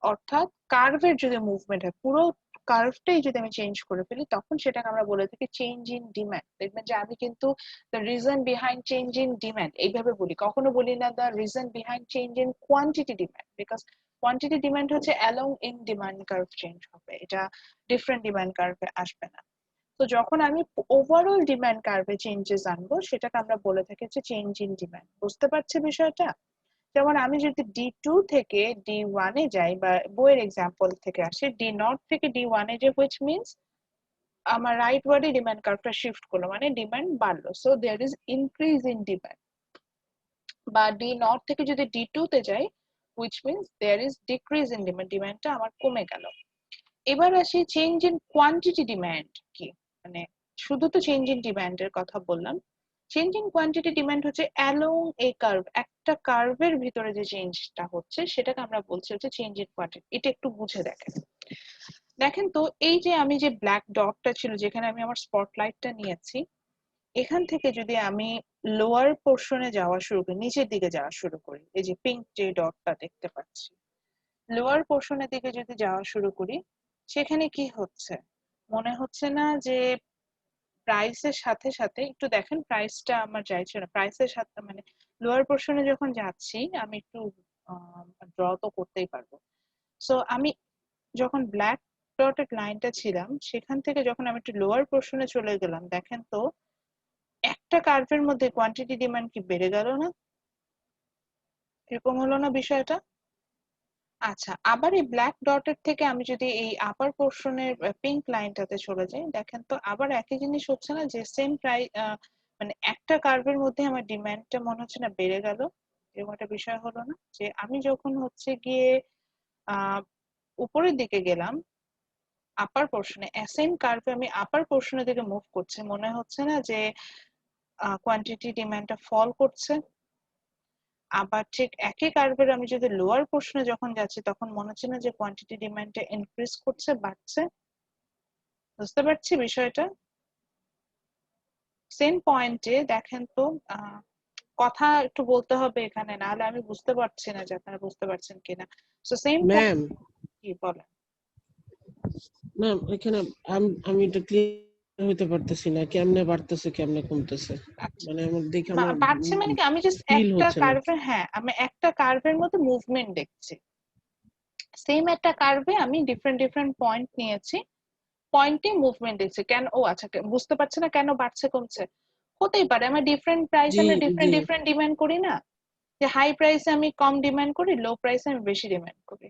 অর্থাৎ কার্ভের যদি মুভমেন্ট হয়, পুরো কার্ভটাই যদি আমি চেঞ্জ করে ফেলি, তখন সেটাকে আমরা বলে থাকি চেঞ্জ ইন ডিমান্ড। দেখবেন যে আমি কিন্তু the reason behind change in demand এইভাবে বলি, কখনো বলি না the reason behind change in quantity demand, because quantity demand হচ্ছে along in demand curve change হবে, এটা ডিফারেন্ট ডিমান্ড কার্ভে আসবে না। তো যখন আমি ওভারঅল ডিমান্ড কার্ভে চেঞ্জেস আনবো, সেটাকে আমরা বলে থাকি যে চেঞ্জ ইন ডিমান্ড। বুঝতে পারছি বিষয়টা? যেমন আমি যদি D2 থেকে D1 এ যাই, বা বইয়ের এক্সাম্পল থেকে আসি, D0 থেকে D1 এ যে, হুইচ মিনস আমার রাইট ওয়ার্ডে ডিমান্ড কার্ভটা শিফট করলো, মানে ডিমান্ড বাড়লো, so there is increase in demand. বা D0 থেকে যদি D2 তে যাই, which means there is decrease in demand, ডিমান্ডটা আমার কমে গেল। এবার আসি চেঞ্জ ইন কোয়ান্টিটি ডিমান্ড কি, মানে শুধু তো চেঞ্জ ইন ডিমান্ডের কথা বললাম। চেঞ্জ ইন কোয়ান্টিটি ডিমান্ড হচ্ছে অ্যালং এ কার্ভ, একটা কার্ভের ভিতরে যে চেঞ্জটা হচ্ছে সেটাকে আমরা বলছি হচ্ছে চেঞ্জ ইন কোয়ান্টিটি। এটা একটু বুঝে দেখেন। দেখেন তো, এই যে আমি যে ব্ল্যাক ডটটা ছিল, যেখানে আমি আমার স্পটলাইটটা নিয়েছি, এখান থেকে যদি আমি লোয়ার পোর্শনে যাওয়া শুরু করি, নিচের দিকে যাওয়া শুরু করি, এই যে পিঙ্ক যে ডটটা দেখতে পাচ্ছি, লোয়ার পোর্শনের দিকে যদি যাওয়া শুরু করি, সেখানে কি হচ্ছে? মনে হচ্ছে না যে প্রাইসের সাথে সাথে, একটু দেখেন প্রাইসটা আমার চাইছে না, প্রাইসের সাথে মানে লোয়ার পোর্শনে যখন যাচ্ছি, আমি একটু ড্র তো করতেই পারবো। সো আমি যখন ব্ল্যাক ডটেড লাইনটা ছিলাম, সেখান থেকে যখন আমি একটু লোয়ার পোর্শনে চলে গেলাম, দেখেন তো একটা কার্ভের মধ্যে কোয়ান্টিটি ডিমান্ড কি বেড়ে গেল না? এরকম হলো না বিষয়টা? আচ্ছা, আবার এই ব্ল্যাক ডটের থেকে আমি যদি এই আপার পোর্শনের পিঙ্ক লাইনটাতে চলে যাই, দেখেন তো আবার একই জিনিস হচ্ছে না যে সেম প্রাইস, মানে একটা কার্ভের মধ্যে আমার ডিমান্ডটা মনে হচ্ছে না বেড়ে গেল, এরকম একটা বিষয় হলো না? যে আমি যখন হচ্ছে গিয়ে আহ উপরের দিকে গেলাম আপার পোর্শনে, সেম কার্ভে আমি আপার পোর্শনের দিকে মুভ করছি, মনে হচ্ছে না যে কোয়ান্টিটি ডিমান্ডটা ফল করছে? আবার ঠিক একই কার্ভের আমি যদি লোয়ার পোর্শনে যখন যাচ্ছি তখন মনে হচ্ছে না যে কোয়ান্টিটি ডিমান্ডটা ইনক্রিজ করছে, বাড়ছে? বুঝতে পারছি বিষয়টা? সেম পয়েন্টে দেখেন তো, কথা একটু বলতে হবে এখানে, না হলে আমি বুঝতে পারছি না যে আপনারা বুঝতে পারছেন কিনা। সো সেম ম্যাম কি বলেন? ম্যাম এখানে আমি এটা ক্লিয়ার হইতে পারতেছি না, কেমনে বাড়তেছে কেমনে কমতেছে, আচ্ছা, মানে আমার দেখে আমার বাড়ছে মানে কি, আমি জাস্ট ফিল একটা হচ্ছে না। কার্ভের, হ্যাঁ আমি একটা কার্ভের মধ্যে মুভমেন্ট দেখছি। সেম একটা কার্ভে আমি ডিফারেন্ট ডিফারেন্ট পয়েন্ট নিয়েছি, পয়েন্টে মুভমেন্ট দেখছি। কেন, ও আচ্ছা, বুঝতে পারছি না কেন বাড়ছে কমছে? হতেই পারে আমার ডিফারেন্ট প্রাইস, জি আমরা জি ডিফারেন্ট ডিফারেন্ট ডিমান্ড করি না? যে হাই প্রাইসে আমি কম ডিমান্ড করি, লো প্রাইসে আমি বেশি ডিমান্ড করি,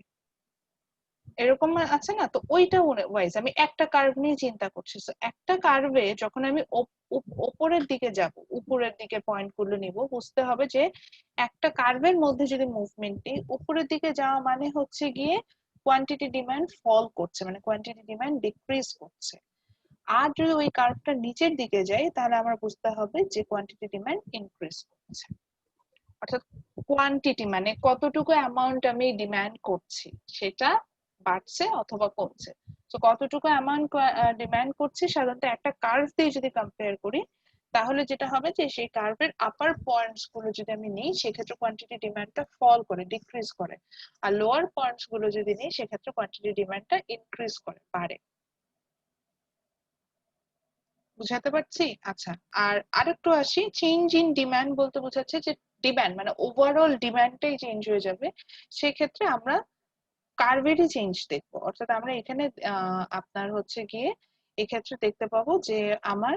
এরকম আছে না? তো ওইটা ওয়াইজ আমি একটা কার্ভ নিয়ে চিন্তা করছি। So, একটা কার্ভে যখন আমি উপরের দিকে যাব, উপরের দিকে পয়েন্ট গুলো নিব, বুঝতে হবে যে একটা কার্ভের মধ্যে যদি মুভমেন্ট নেই, উপরের দিকে যাওয়া মানে হচ্ছে গিয়ে কোয়ান্টিটি ডিমান্ড ফল করছে, মানে কোয়ান্টিটি ডিমান্ড ডিক্রিজ করছে। আর যদি ওই কার্ভটা নিচের দিকে যায় তাহলে আমার বুঝতে হবে যে কোয়ান্টিটি ডিমান্ড ইনক্রিজ করছে। অর্থাৎ কোয়ান্টিটি মানে কতটুকু অ্যামাউন্ট আমি ডিমান্ড করছি সেটা বাড়ছে অথবা কমছে। তো কতটুকু অ্যামাউন্ট ডিমান্ড করছি সাধারণত একটা কার্ভ দিয়ে যদি কম্পেয়ার করি, তাহলে যেটা হবে যে সেই কার্ভের আপার পয়েন্টস গুলো যদি আমি নিই সেক্ষেত্রে কোয়ান্টিটি ডিমান্ডটা ফল করে, ডিক্রিজ করে। আর লোয়ার পয়েন্টস গুলো যদি নিই সেক্ষেত্রে কোয়ান্টিটি ডিমান্ডটা ইনক্রিজ করে, বাড়ে। বুঝাতে পারছি? আচ্ছা, আর আরেকটু আসি, চেঞ্জ ইন ডিমান্ড বলতে বোঝাচ্ছে যে ডিমান্ড মানে ওভারঅল ডিমান্ডটাই চেঞ্জ হয়ে যাবে, সেক্ষেত্রে আমরা কার্ভেরই চেঞ্জ দেখবো। অর্থাৎ আমরা এখানে আপনার হচ্ছে গিয়ে এক্ষেত্রে দেখতে পাবো যে আমার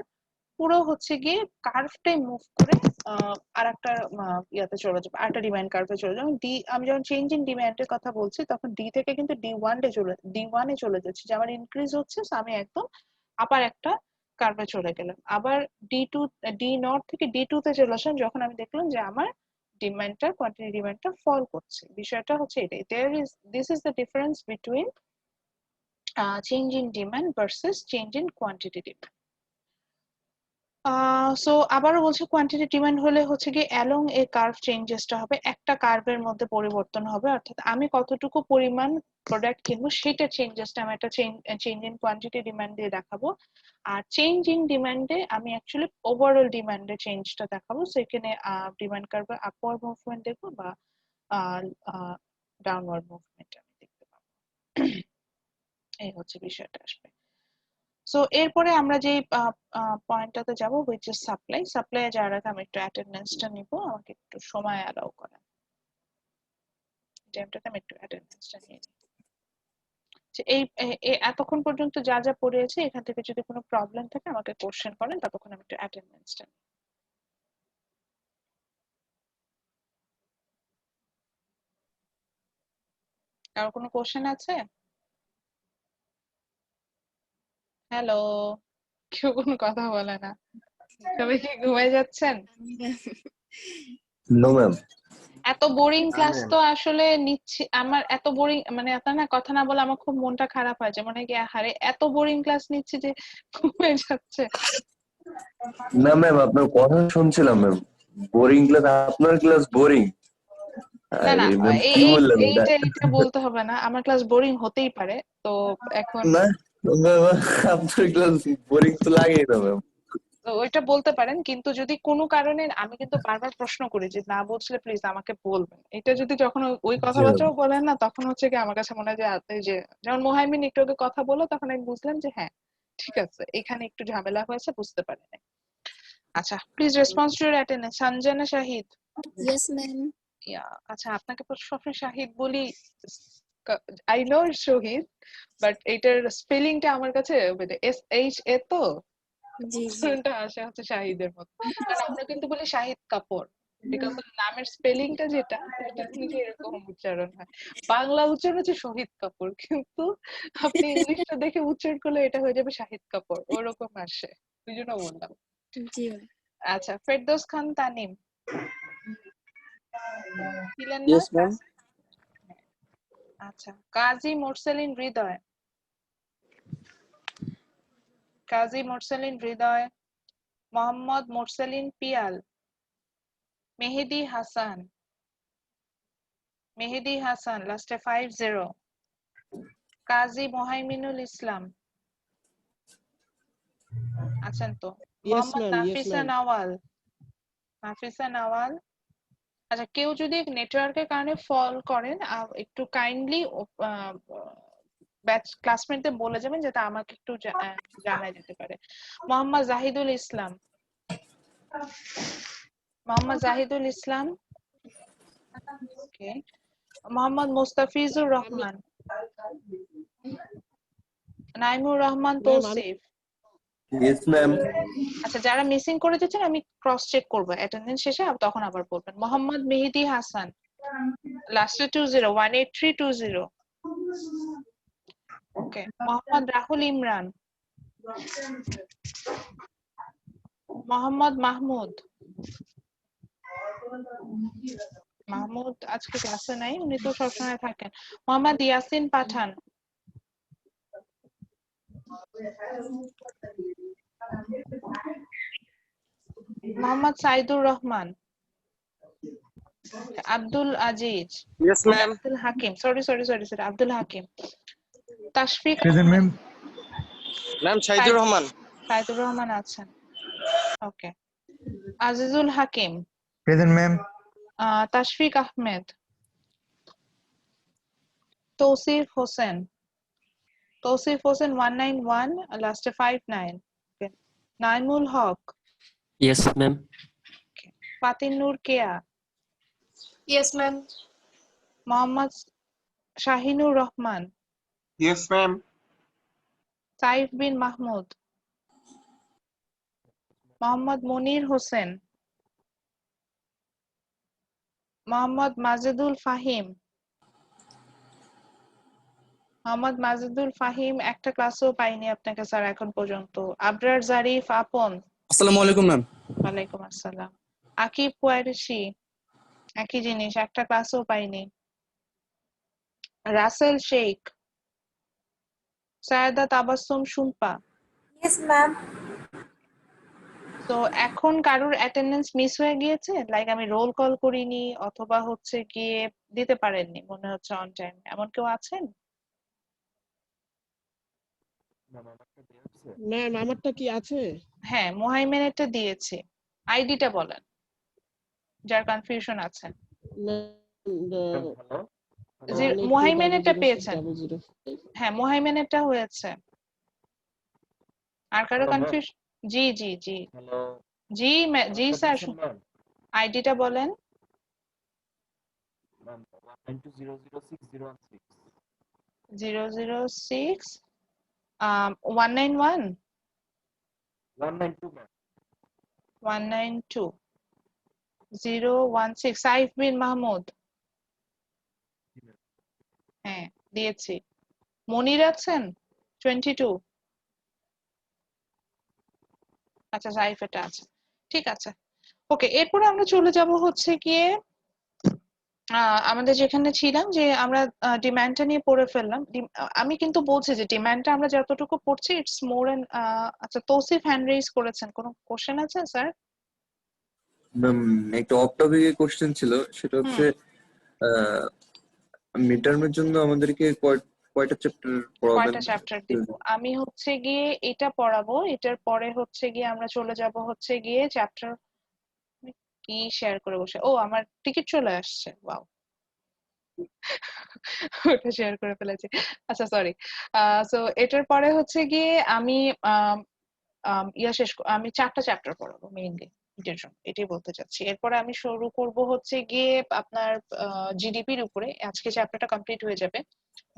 পুরো হচ্ছে গিয়ে কার্ভটাই মুভ করে আর একটা ইয়াতে চলে যাবে, আরেকটা ডিমান্ড কার্ভে চলে যাবে। ডি, আমি যখন চেঞ্জ ইন ডিমান্ডের কথা বলছি তখন ডি থেকে কিন্তু ডি ওয়ানে চলে যাচ্ছে, যে আমার ইনক্রিজ হচ্ছে, so আমি একদম আবার একটা কার্ভে চলে গেলাম। আবার ডি নট থেকে ডি2 তে চলে আসলাম যখন আমি দেখলাম যে আমার ডিমান্ডটা, কোয়ান্টিটি ডিমান্ডটা ফল করছে। বিষয়টা হচ্ছে এটাই, this is the difference between change in demand versus change in quantity demand. So আবারও বলছি, কোয়ান্টিটি ডিমান্ড হলে হচ্ছে গিয়ে অ্যালং এ কার্ভ চেঞ্জেসটা হবে, একটা কার্ভের মধ্যে পরিবর্তন হবে, অর্থাৎ আমি কতটুকু পরিমাণ প্রোডাক্ট কিনবো সেটা চেঞ্জেসটা আমি একটা চেঞ্জ ইন কোয়ান্টিটি ডিমান্ড দিয়ে দেখাবো। আর চেঞ্জ ইন ডিমান্ডে আমি অ্যাকচুয়ালি ওভারঅল ডিমান্ডের চেঞ্জটা দেখাবো, সেখানে ডিমান্ড কার্ভে আপওয়ার্ড মুভমেন্ট দেখবো বা ডাউনওয়ার্ড মুভমেন্ট আমি দেখতে পাবো। এই হচ্ছে বিষয়টা আসবে। সো এরপরে আমরা যে পয়েন্টটাতে যাব, হুইচ ইজ সাপ্লাই। সাপ্লাই যাওয়ার আগে আমি একটু অ্যাটেন্ডেন্সটা নিব, আমাকে একটু সময় অ্যালাউ করেন, টাইমটাতে আমি একটু অ্যাটেন্ডেন্সটা নিয়ে নিই। যে এতক্ষণ পর্যন্ত যা যা পড়েছি এখান থেকে যদি কোনো প্রবলেম থাকে আমাকে কোশ্চেন করেন, ততক্ষণ আমি একটু অ্যাটেন্ডেন্সটা নিই। কারো কোনো কোশ্চেন আছে? হ্যালো, কেউ কোনো কথা বলে না, সবাই কি ঘুমায় যাচ্ছেন? No ma'am. এত বোরিং ক্লাস তো আসলে নিচ্ছি, আমার এত বোরিং, মানে আপনার না কথা না বলে আমার খুব মনটা খারাপ হয়, যে মানে কি আহারে এত বোরিং ক্লাস নিচ্ছি যে ঘুমিয়ে যাচ্ছে। না ম্যাম, আপনার কথা শুনছিলাম ম্যাম। Boring class? আপনার ক্লাস বোরিং? না না, আরে ম্যাম এই কি এই বললেন এটা? এইটা এইটা বলতে হবে না, আমার ক্লাস বোরিং হতেই পারে। তো এখন না ম্যাম, আপনার ক্লাস বোরিং তো লাগেই না ম্যাম। তো ওইটা বলতে পারেন, কিন্তু যদি কোনো কারণে, আমি কিন্তু বারবার প্রশ্ন করি যে না বুঝলে প্লিজ আমাকে বলবেন, এটা যদি যখন ওই জি ম্যাম। কথাবার্তাও বলেন না তখন হচ্ছে কি আমার কাছে মনে হয় যে এই যে যেমন মোহাইমিন একটু আগে কথা বলো তখন আমি বুঝলাম যে হ্যাঁ ঠিক আছে, এখানে একটু ঝামেলা হয়েছে, বুঝতে পারি নাই। আচ্ছা, please response to your attendance. Sanjana Shahid. Yes, ma'am. ইয়া, আচ্ছা আপনাকে তো সবসময় শাহিদ বলি, আই নো শহীদ, বাট এটার স্পেলিংটা আমার কাছে মানে SHA তো জি জি উচ্চারণটা আসে হচ্ছে শাহিদের মতো, কারণ আমরা কিন্তু বলি শাহিদ কাপুর, বিকজ নামের স্পেলিংটা যেটা ওটা থেকে এরকম উচ্চারণ হয়। বাংলা উচ্চারণ হচ্ছে শহীদ কাপুর, কিন্তু আপনি ইংলিশটা দেখে উচ্চারণ করলে এটা হয়ে যাবে শাহিদ কাপুর, ওরকম আসে, ওই জন্য বললাম। জি আচ্ছা, ফেরদৌস খান তানিম ছিলেন না ইয়েস ম্যাম। ক্লাসে? আচ্ছা, কাজী মোরসেলিন হৃদয়, কাজী মোরসেলিন হৃদয়, মোহাম্মদ মোরসেলিন পিয়াল, মেহেদি হাসান, মেহেদি হাসান লাস্টে 50, কাজী মোহাইমিনুল ইসলাম আছেন তো, yes Mohammad ma'am, yes Nafisa ma'am. Nawal, Nafisa Nawal. আচ্ছা, কেউ যদি নেটওয়ার্কের কারণে ফল করেন একটু কাইন্ডলি ব্যাচ ক্লাসমেটদের বলে যাবেন যাতে আমাকে একটু জানাই যেতে পারে। মোহাম্মদ জাহিদুল ইসলাম, মোহাম্মদ জাহিদুল ইসলাম, ওকে। মোহাম্মদ মুস্তাফিজুর রহমান, নাইমুর রহমান ম্যাম আমি তৌসিফ। Yes ma'am. আচ্ছা, যারা মিসিং করে দিচ্ছেন আমি ক্রস চেক করবো অ্যাটেন্ডেন্স শেষে, তখন আবার বলবেন। মোহাম্মদ মেহেদি হাসান লাস্টে 20, 18320, ওকে। মোহাম্মদ রাহুল ইমরান, মোহাম্মদ মাহমুদ, মাহমুদ আজকে ক্লাসে নাই, উনি তো সবসময় থাকেন। Mohammad Yasin Pathan, Mohammad Saidur Rahman, Abdul Aziz, yes ma'am. Abdul Hakim, sorry sorry sorry sorry, Abdul Hakim, Tashfiq present Ahmed, ma'am. Ma'am Saidur Rahman. Saidur Rahman আছেন, okay. Azizul Hakim, present ma'am. Tashfiq Ahmed, Tousif Hossain, Tousif Hossain 191 লাস্টে 59, okay. Naimul Haque, Yes, ma'am. Fatin Noor Keya, yes ma'am. Mohammad Shahinur Rahman, Yes, ma'am. Saif Bin Mahmud, Mohammad Monir Hossain, Mohammad Majedul Fahim, Mohammad Majedul Fahim একটা ক্লাসেও পাইনি আপনাকে স্যার এখন পর্যন্ত। আবরার জারিফ আপন, আসসালামু আলাইকুম ম্যাম। ওয়ালাইকুম আসসালাম। আকিব কোয়ারিশি, একই জিনিস, একটা ক্লাসেও পাইনি। রাসেল শেখ, সায়েদা তাবাসসুম শুম্পা। Yes ma'am. তো এখন কারোর অ্যাটেন্ডেন্স মিস হয়ে গিয়েছে, লাইক আমি রোল কল করিনি অথবা হচ্ছে গিয়ে দিতে পারেননি, মনে হচ্ছে অন টাইম, এমন কেউ আছেন? ম্যাম আমারটা কি আছে? হ্যাঁ, মোহাইমেনেরটা দিয়েছি, আইডিটা বলেন যার কনফিউশন আছে। যে মোহাইমেনেরটা পেয়েছেন, হ্যাঁ মোহাইমেনেরটা হয়েছে। আর কারো কনফিউশন? জি জি জি জি জি স্যার, আইডিটা বলেন। 006 191 192 016, সাইফ বিন মাহমুদ। হ্যাঁ দিয়েছি। মনির আছেন 22? আচ্ছা, সাইফ এটা আছে, ঠিক আছে, ওকে। এরপরে আমরা চলে যাব হচ্ছে গিয়ে আমাদের যেখানে ছিলাম, যে আমরা ডিমান্ডটা নিয়ে পড়ে ফেললাম। আমি কিন্তু বলছি যে ডিমান্ডটা আমরা যতটুকু পড়ছি ইটস মোর এন্ড। আচ্ছা, তৌসিফ হ্যান্ড রেজ করেছেন, কোনো কোশ্চেন আছে স্যার? ম্যাম, একটা অফ টপিকে কোশ্চেন ছিল, সেটা হচ্ছে মিড টার্মের জন্য আমাদেরকে কয়টা চ্যাপ্টার পড়াবেন? কয়টা চ্যাপ্টার দিব? আমি হচ্ছে গিয়ে এটা পড়াবো, এটার পরে হচ্ছে গিয়ে আমরা চলে যাব হচ্ছে গিয়ে চ্যাপ্টার কি শেয়ার করে বসে, ও আমার টিকিট চলে আসছে, ওয়াও ওটা শেয়ার করে ফেলেছি, আচ্ছা সরি। সো এটার পরে হচ্ছে গিয়ে আমি আমি 4টা চ্যাপ্টার পড়াবো মেইনলি এটার জন্য, এটাই বলতে চাচ্ছি। এরপরে আমি শুরু করব হচ্ছে গিয়ে আপনার জিডিপির উপরে, আজকে চ্যাপ্টারটা কমপ্লিট হয়ে যাবে,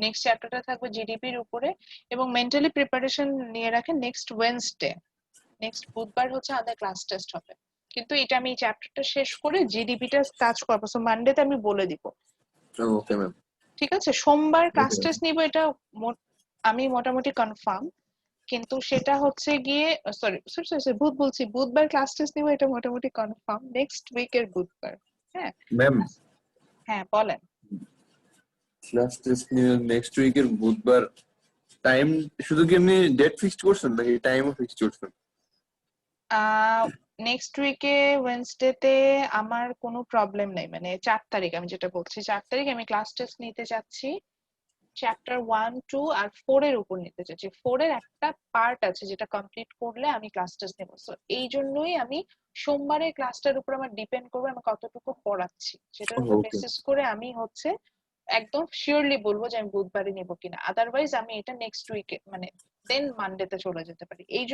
নেক্সট চ্যাপ্টারটা থাকবে জিডিপির উপরে। এবং মেন্টালি প্রিপারেশন নিয়ে রাখেন, নেক্সট ওয়েডনেসডে, নেক্সট বুধবার হচ্ছে আমাদের ক্লাস টেস্ট হবে। কিন্তু এটা আমি চ্যাপ্টারটা শেষ করে জিডিপিটা কাজ করবো, সো মানডেতে আমি বলে দিব। Okay ma'am. ঠিক আছে, সোমবার ক্লাস Okay. টেস্ট নিব এটা আমি মোটামুটি কনফার্ম, কিন্তু সেটা হচ্ছে গিয়ে সরি সরি সরি ভূত বলছি, বুধবার ক্লাস টেস্ট নিব এটা মোটামুটি কনফার্ম, নেক্সট উইকের বুধবার। হ্যাঁ ম্যাম হ্যাঁ বলেন। ক্লাস টেস্ট নিয়ে নেক্সট উইকের বুধবার টাইম শুধু কি এমনি ডেট ফিক্সড করছেন নাকি টাইমও ফিক্সড করছেন? নেক্সট উইকে ওয়েডনেসডেতে আমার কোনো প্রবলেম নেই, মানে 4 তারিখ আমি যেটা বলছি, 4 তারিখ আমি ক্লাস টেস্ট নিতে চাচ্ছি চ্যাপ্টার 1, 2 আর 4 এর উপর নিতে চাচ্ছি। 4 এর একটা পার্ট আছে যেটা কমপ্লিট করলে আমি ক্লাস টেস্ট নেব, সো এই জন্যই আমি সোমবারের ক্লাসটার উপর আমার ডিপেন্ড করবে আমি কতটুকু পড়াচ্ছি, সেটার উপর ওকে বেসিস করে আমি হচ্ছে একদম শিওরলি বলবো যে আমি বুধবারে নেব কিনা, আদারওয়াইজ আমি এটা নেক্সট উইকে মানে দেন মানডেতে চলে যেতে পারি। এই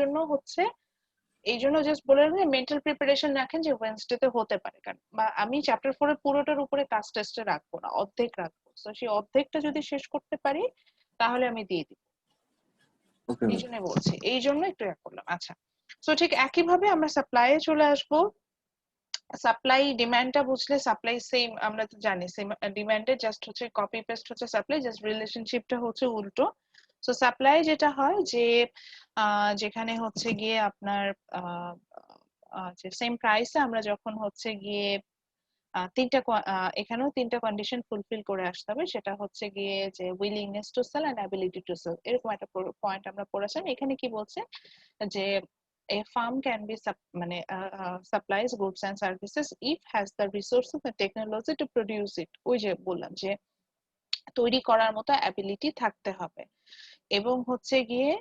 জন্য জাস্ট বলে রাখেন মেন্টাল প্রিপারেশন রাখেন যে ওয়েডনেসডেতে হতে পারে, কারণ আমি চ্যাপ্টার 4 এর পুরোটার উপরে ক্লাস টেস্টে রাখবো না, অর্ধেক রাখবো, তো সেই অর্ধেকটা যদি শেষ করতে পারি তাহলে আমি দিয়ে দিব। ওকে এই জন্য বলছি, এই জন্য একটু এক করলাম। আচ্ছা, তো ঠিক একইভাবে আমরা সাপ্লাইয়ে চলে আসবো। সাপ্লাই ডিমান্ডটা বুঝলে সাপ্লাই সেম, আমরা তো জানি সেম ডিমান্ডে জাস্ট হচ্ছে কপি পেস্ট হচ্ছে সাপ্লাই, জাস্ট রিলেশনশিপটা হচ্ছে উল্টো। সো সাপ্লাই যেটা হয় যে যেখানে হচ্ছে গিয়ে আপনার যে সেম প্রাইসে আমরা যখন হচ্ছে গিয়ে এখানেও তিনটা কন্ডিশন ফুলফিল করে আসতে হবে, সেটা হচ্ছে গিয়ে যে willingness to sell and ability to sell, এরকম একটা পয়েন্ট আমরা পড়েছিলাম। এখানে কি বলছে যে a firm can be supplies goods and services if has the resources and technology to produce it, ওই যে বললাম যে তৈরি করার মতো অ্যাবিলিটি থাকতে হবে, এবং হচ্ছে গিয়ে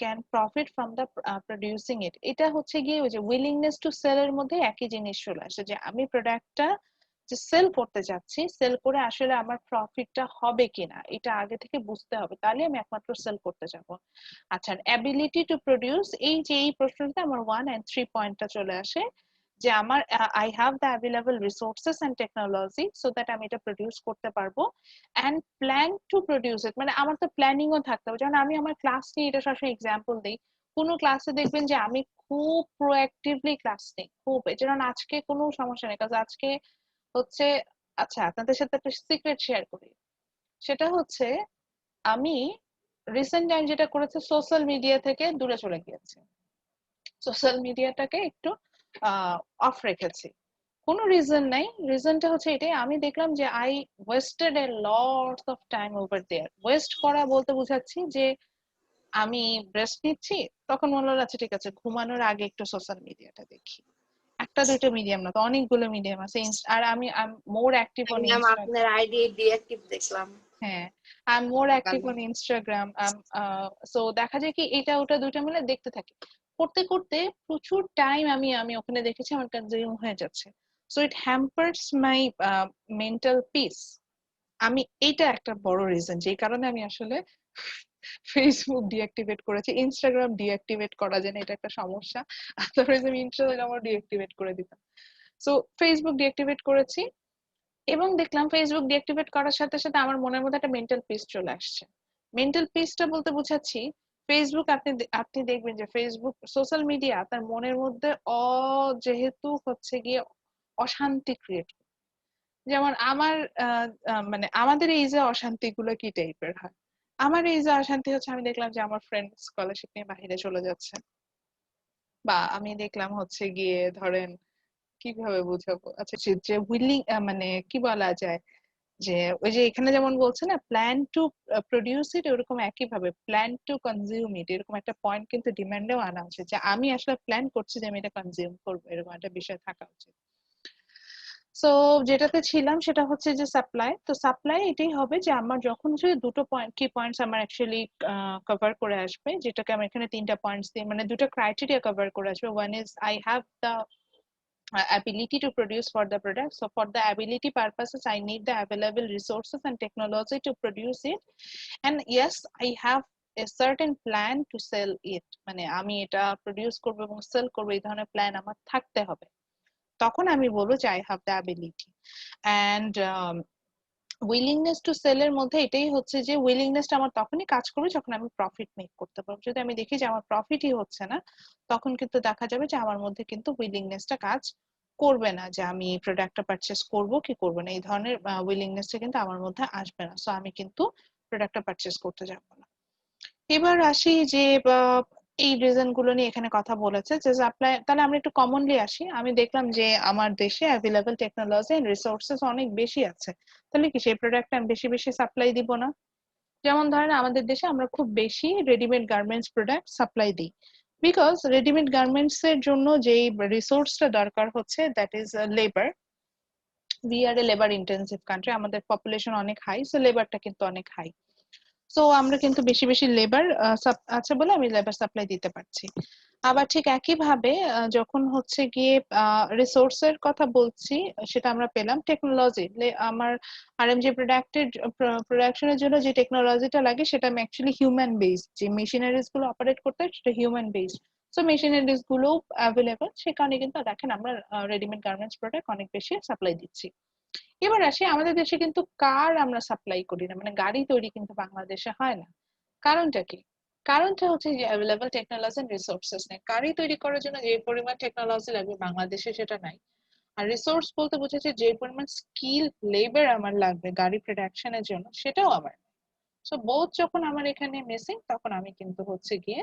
can profit from the producing it, এটা হচ্ছে গিয়ে ওই যে উইলিংনেস টু সেল এর মধ্যে একই জিনিস চলে আসে, যে আমি প্রোডাক্টটা যে সেল করতে যাচ্ছি, সেল করে আসলে আমার প্রফিটটা হবে কিনা এটা আগে থেকে বুঝতে হবে, তাহলে আমি একমাত্র সেল করতে যাব। আচ্ছা, অ্যাবিলিটি টু প্রডিউস, এই যে এই প্রশ্নটা আমার 1 and 3 পয়েন্টটা চলে আসে, যে আমার I have the available resources and technology so that আমি এটা প্রডিউস করতে পারবো, and plan to produce it, মানে আমার তো প্ল্যানিংও থাকতে হবে। যেমন আমি আমার ক্লাস নিয়ে এটা সবসময় এক্সাম্পল দিই, কোনো ক্লাসে দেখবেন যে আমি খুব প্রোঅ্যাক্টিভলি ক্লাস নিই, খুব, যেমন আজকে কোনো সমস্যা নেই, কারণ আজকে হচ্ছে, আচ্ছা আপনাদের সাথে একটা সিক্রেট শেয়ার করি, সেটা হচ্ছে আমি রিসেন্ট টাইম যেটা করেছে সোশ্যাল মিডিয়া থেকে দূরে চলে গিয়েছি, সোশ্যাল মিডিয়াটাকে একটু অফ রেখেছি, কোনো রিজন নাই, রিজনটা হচ্ছে এটাই, আমি দেখলাম যে I wasted a lots of time over there. Waste করা বলতে বুঝাচ্ছি যে আমি ব্রেস্ট নিচ্ছি, তখন মনে হলো আচ্ছা ঠিক আছে ঘুমানোর আগে একটু সোশ্যাল মিডিয়াটা দেখি, একটা দুইটা মিডিয়াম না তো অনেকগুলো মিডিয়াম আছে, আর আমি মোর অ্যাক্টিভ অন ম্যাম ইনস্টাগ্রাম। আপনার আইডি ডিঅ্যাক্টিভ দেখলাম হ্যাঁ, আই এম মোর অ্যাক্টিভ সকালে। অন ইনস্টাগ্রাম, সো দেখা যায় কি এটা ওটা দুইটা মিলে দেখতে থাকি, করতে করতে প্রচুর টাইম আমি আমি ওখানে দেখেছি আমার কনজিউম হয়ে যাচ্ছে, so it hampers my mental peace. আমি এইটা একটা বড় রিজন যেই কারণে আমি আসলে ফেসবুক ডিঅ্যাক্টিভেট করেছি, ইনস্টাগ্রাম ডিঅ্যাক্টিভেট করা যায় না, এটা একটা সমস্যা, আদারওয়াইজ আমি ইনস্টাগ্রামও ডিঅ্যাক্টিভেট করে দিতাম। সো ফেসবুক ডিঅ্যাক্টিভেট করেছি, এবং দেখলাম ফেসবুক ডিঅ্যাক্টিভেট করার সাথে সাথে আমার মনের মধ্যে একটা মেন্টাল পিস চলে আসছে। মেন্টাল পিসটা বলতে বুঝাচ্ছি ফেসবুক, আপনি দেখবেন যে ফেসবুক সোশ্যাল মিডিয়া আপনার মনের মধ্যে যেহেতু হচ্ছে গিয়ে অশান্তি ক্রিয়েট, যেমন আমার মানে আমাদের এই যে অশান্তি গুলো কি টাইপের হয়, আমার এই যে অশান্তি হচ্ছে আমি দেখলাম যে আমার ফ্রেন্ড স্কলারশিপ নিয়ে বাইরে চলে যাচ্ছে, বা আমি দেখলাম হচ্ছে গিয়ে ধরেন কিভাবে বুঝাবো, আচ্ছা যে উইলিং মানে কি বলা যায়, যে ওই যে এখানে যেমন বলছে না প্ল্যান টু প্রডিউস ইট, ওরকম একই ভাবে প্ল্যান টু কনজিউম ইট, এরকম একটা পয়েন্ট কিন্তু ডিমান্ডেও আনা উচিত, যে আমি আসলে প্ল্যান করছি যে আমি এটা কনজিউম করবো, এরকম একটা বিষয় থাকা উচিত। সো যেটাতে ছিলাম সেটা হচ্ছে যে সাপ্লাই, তো সাপ্লাই এটাই হবে যে আমার যখন হচ্ছে দুটো পয়েন্ট কি পয়েন্টস আমার অ্যাকচুয়ালি কভার করে আসবে, যেটাকে আমি এখানে তিনটা পয়েন্টস দিয়ে মানে দুটো ক্রাইটেরিয়া কভার করে আসবে। One is I have the ability to produce for the product. So for the ability purposes, I need the available resources and technology to produce it. And yes, I have a certain plan to sell it. মানে আমি এটা produce করবো এবং sell করবো এই ধরনের plan আমার থাকতে হবে, তখন আমি বলবো যে I have the ability. And willingness to sell এর মধ্যে এটাই হচ্ছে যে উইলিংনেসটা আমার তখনই কাজ করবে যখন আমি প্রফিট মেক করতে পারবো। যদি আমি দেখি যে আমার প্রফিটই হচ্ছে না, তখন কিন্তু দেখা যাবে যে আমার মধ্যে কিন্তু উইলিংনেসটা কাজ করবে না, যে আমি প্রোডাক্টটা পারচেস করব কি করব না, এই ধরনের উইলিংনেসটা কিন্তু আমার মধ্যে আসবে না। সো আমি কিন্তু প্রোডাক্টটা পারচেস করতে যাবো না। এবার আসি যে এই রিজন গুলো নিয়ে এখানে কথা বলেছে যে সাপ্লাই, তাহলে আমরা একটু কমনলি আসি। আমি দেখলাম যে আমার দেশে অ্যাভেলেবল টেকনোলজি এন্ড রিসোর্সেস অনেক বেশি আছে, তাহলে কি সেই প্রোডাক্ট আমি বেশি বেশি সাপ্লাই দিব না? যেমন ধরেন আমাদের দেশে আমরা খুব বেশি রেডিমেড গার্মেন্টস প্রোডাক্ট সাপ্লাই দিই, বিকজ রেডিমেড গার্মেন্টস এর জন্য যেই রিসোর্সটা দরকার হচ্ছে that is labour. We are A labour intensive country, আমাদের পপুলেশন অনেক হাই, সো লেবারটা কিন্তু অনেক হাই। সো আমরা কিন্তু বেশি বেশি লেবার আছে বলে আমি লেবার সাপ্লাই দিতে পারছি। আবার ঠিক একইভাবে যখন হচ্ছে গিয়ে রিসোর্সের কথা বলছি, সেটা আমরা পেলাম টেকনোলজি। আমার আরএমজি প্রোডাকশনের জন্য যে টেকনোলজিটা লাগে সেটা আমি অ্যাকচুয়ালি হিউম্যান বেসড, যে মেশিনারিজ গুলো অপারেট করতে হয় সেটা হিউম্যান বেসড। সো মেশিনারিজ গুলো অ্যাভেলেবল, সে কারণে কিন্তু দেখেন আমরা রেডিমেড গার্মেন্টস প্রোডাক্ট অনেক বেশি সাপ্লাই দিচ্ছি। এবার আসি আমাদের দেশে কিন্তু কার আমরা সাপ্লাই করি না, মানে গাড়ি তৈরি কিন্তু বাংলাদেশে হয় না। কারণটা কি? কারণটা হচ্ছে যে অ্যাভেলেবল টেকনোলজি এন্ড রিসোর্সেস নেই। গাড়ি তৈরি করার জন্য যে পরিমাণ টেকনোলজি লাগবে বাংলাদেশে সেটা নাই। আর রিসোর্স বলতে বোঝাচ্ছে যে পরিমাণ স্কিল লেবার আমার লাগবে গাড়ি প্রোডাকশনের জন্য, সেটাও আমার। সো বোথ যখন আমার এখানে মিসিং, তখন আমি কিন্তু হচ্ছে গিয়ে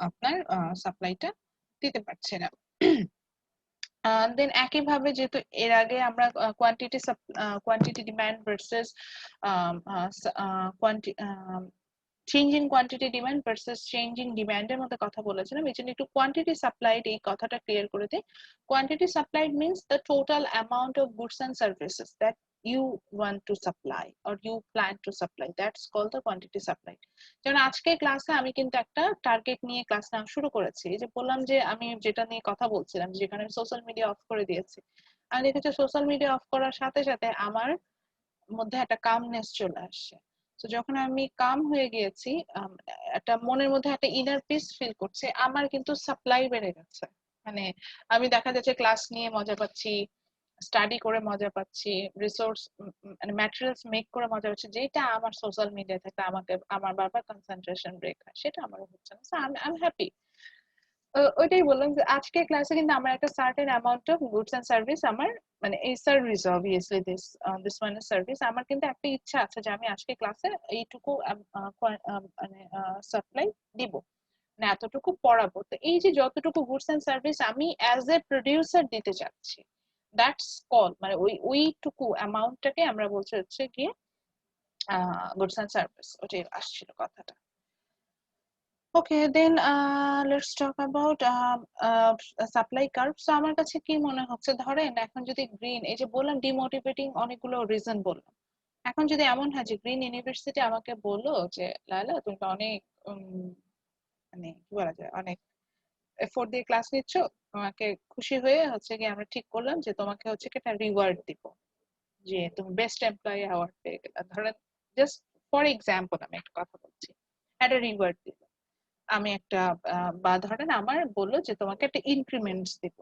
আপনার সাপ্লাইটা দিতে পারছি না। দেন একইভাবে যেহেতু এর আগে আমরা quantity demand versus change in quantity demand versus change in ডিমান্ডের মধ্যে কথা বলেছিলাম, এই জন্য একটু কোয়ান্টিটি সাপ্লাইড এই কথাটা ক্লিয়ার করে দিই। Quantity supplied means the total amount of goods and services that you want to supply or you plan to supply, that's called the quantity supply. যেমন আজকে ক্লাসে আমি কিন্তু একটা টার্গেট নিয়ে ক্লাস নেওয়া শুরু করেছি, যে বললাম যে আমি যেটা নিয়ে কথা বলছিলাম, যেখানে সোশ্যাল মিডিয়া অফ করে দিয়েছি, আমি দেখেছি সোশ্যাল মিডিয়া অফ করার সাথে সাথে আমার মধ্যে একটা কামনেস চলে আসছে। তো যখন আমি কাম হয়ে গিয়েছি, একটা মনের মধ্যে একটা ইনার পিস ফিল করছে, আমার কিন্তু সাপ্লাই বেড়ে গেছে। মানে আমি দেখা যাচ্ছে ক্লাস নিয়ে মজা পাচ্ছি, স্টাডি করে মজা পাচ্ছি, রিসোর্স মানে ম্যাটেরিয়ালস মেক করে মজা পাচ্ছি, যেটা আমার সোশ্যাল মিডিয়া থেকে আমার বারবার কনসেন্ট্রেশন ব্রেক হয়, সেটা আমার হচ্ছে না। So I am happy. ওইটাই বললাম যে আজকে ক্লাসে কিন্তু আমার একটা certain amount of goods and service, আমার মানে এই service obviously this one is service, আমার কিন্তু একটা ইচ্ছা আছে যে আমি আজকে ক্লাসে এইটুকু মানে সাপ্লাই দিব, মানে এতটুকু পড়াবো। তো এই যে যতটুকু গুডস এন্ড সার্ভিস আমি অ্যাজ এ প্রোডিউসার দিতে চাচ্ছি, দ্যাটস কল, মানে ওইটুকু অ্যামাউন্টটাকে আমরা বলছি হচ্ছে গিয়ে গুডস এন্ড সার্ভিস, ওটাই আসছিল কথাটা। Okay, then let's talk about supply curve. So আমার কাছে কি মনে হচ্ছে, ধরেন এখন যদি গ্রিন, এই যে বললাম ডিমোটিভেটিং অনেকগুলো রিজন বললাম, এখন যদি এমন হয় যে গ্রিন ইউনিভার্সিটি আমাকে বললো যে লায়লা তুমি তো অনেক মানে কি বলা যায়, অনেক এফোর্ট দিয়ে ক্লাস নিচ্ছ, তোমাকে খুশি হয়ে হচ্ছে কি আমরা ঠিক করলাম যে তোমাকে হচ্ছে কি একটা রিওয়ার্ড দিব, যে তুমি বেস্ট এমপ্লয়ি অ্যাওয়ার্ড পেয়ে গেলা, ধরেন জাস্ট ফর এক্সাম্পল আমি একটা কথা বলছি, একটা রিওয়ার্ড দিব আমি একটা, বা ধরেন আমার বললো যে তোমাকে একটা ইনক্রিমেন্টস দিব,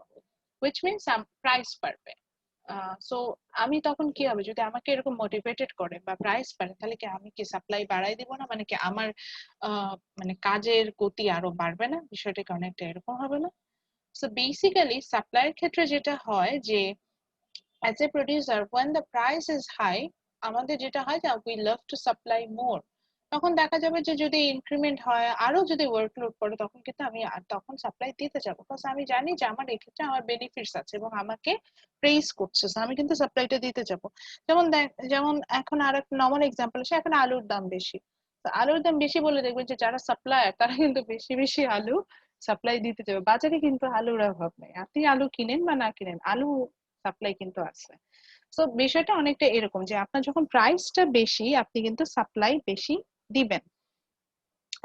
which means প্রাইস বাড়বে। সো আমি তখন কি হবে, যদি আমাকে এরকম মোটিভেটেড করে বা প্রাইস বাড়ে, তাহলে কি আমি কি সাপ্লাই বাড়াই দিব না, মানে কি আমার মানে কাজের গতি আরো বাড়বে না, বিষয়টা কি অনেকটা এরকম হবে না? সো বেসিক্যালি সাপ্লাইয়ের ক্ষেত্রে যেটা হয় যে as a producer when the price is high, আমাদের যেটা হয় যে we love to supply more, তখন দেখা যাবে যে যদি ইনক্রিমেন্ট হয়, আরো যদি ওয়ার্কলোড পড়ে, তখন কিন্তু আমি তখন সাপ্লাই দিতে যাবো, কারণ আমি জানি যে আমার এক্ষেত্রে আমার বেনিফিটস আছে এবং আমাকে প্রেইজ করছে, আমি কিন্তু সাপ্লাইটা দিতে যাব। যেমন এখন আর একটা নর্মাল এক্সাম্পল আছে, এখন আলুর দাম বেশি, তো আলুর দাম বেশি বলে দেখবেন যে যারা সাপ্লায়ার তারা কিন্তু বেশি বেশি আলু সাপ্লাই দিতে যাবে। বাজারে কিন্তু আলুর অভাব নেই, আপনি আলু কিনেন বা না কিনেন, আলু সাপ্লাই কিন্তু আছে। তো বিষয়টা অনেকটা এরকম যে আপনার যখন প্রাইসটা বেশি, আপনি কিন্তু সাপ্লাই বেশি দিবেন,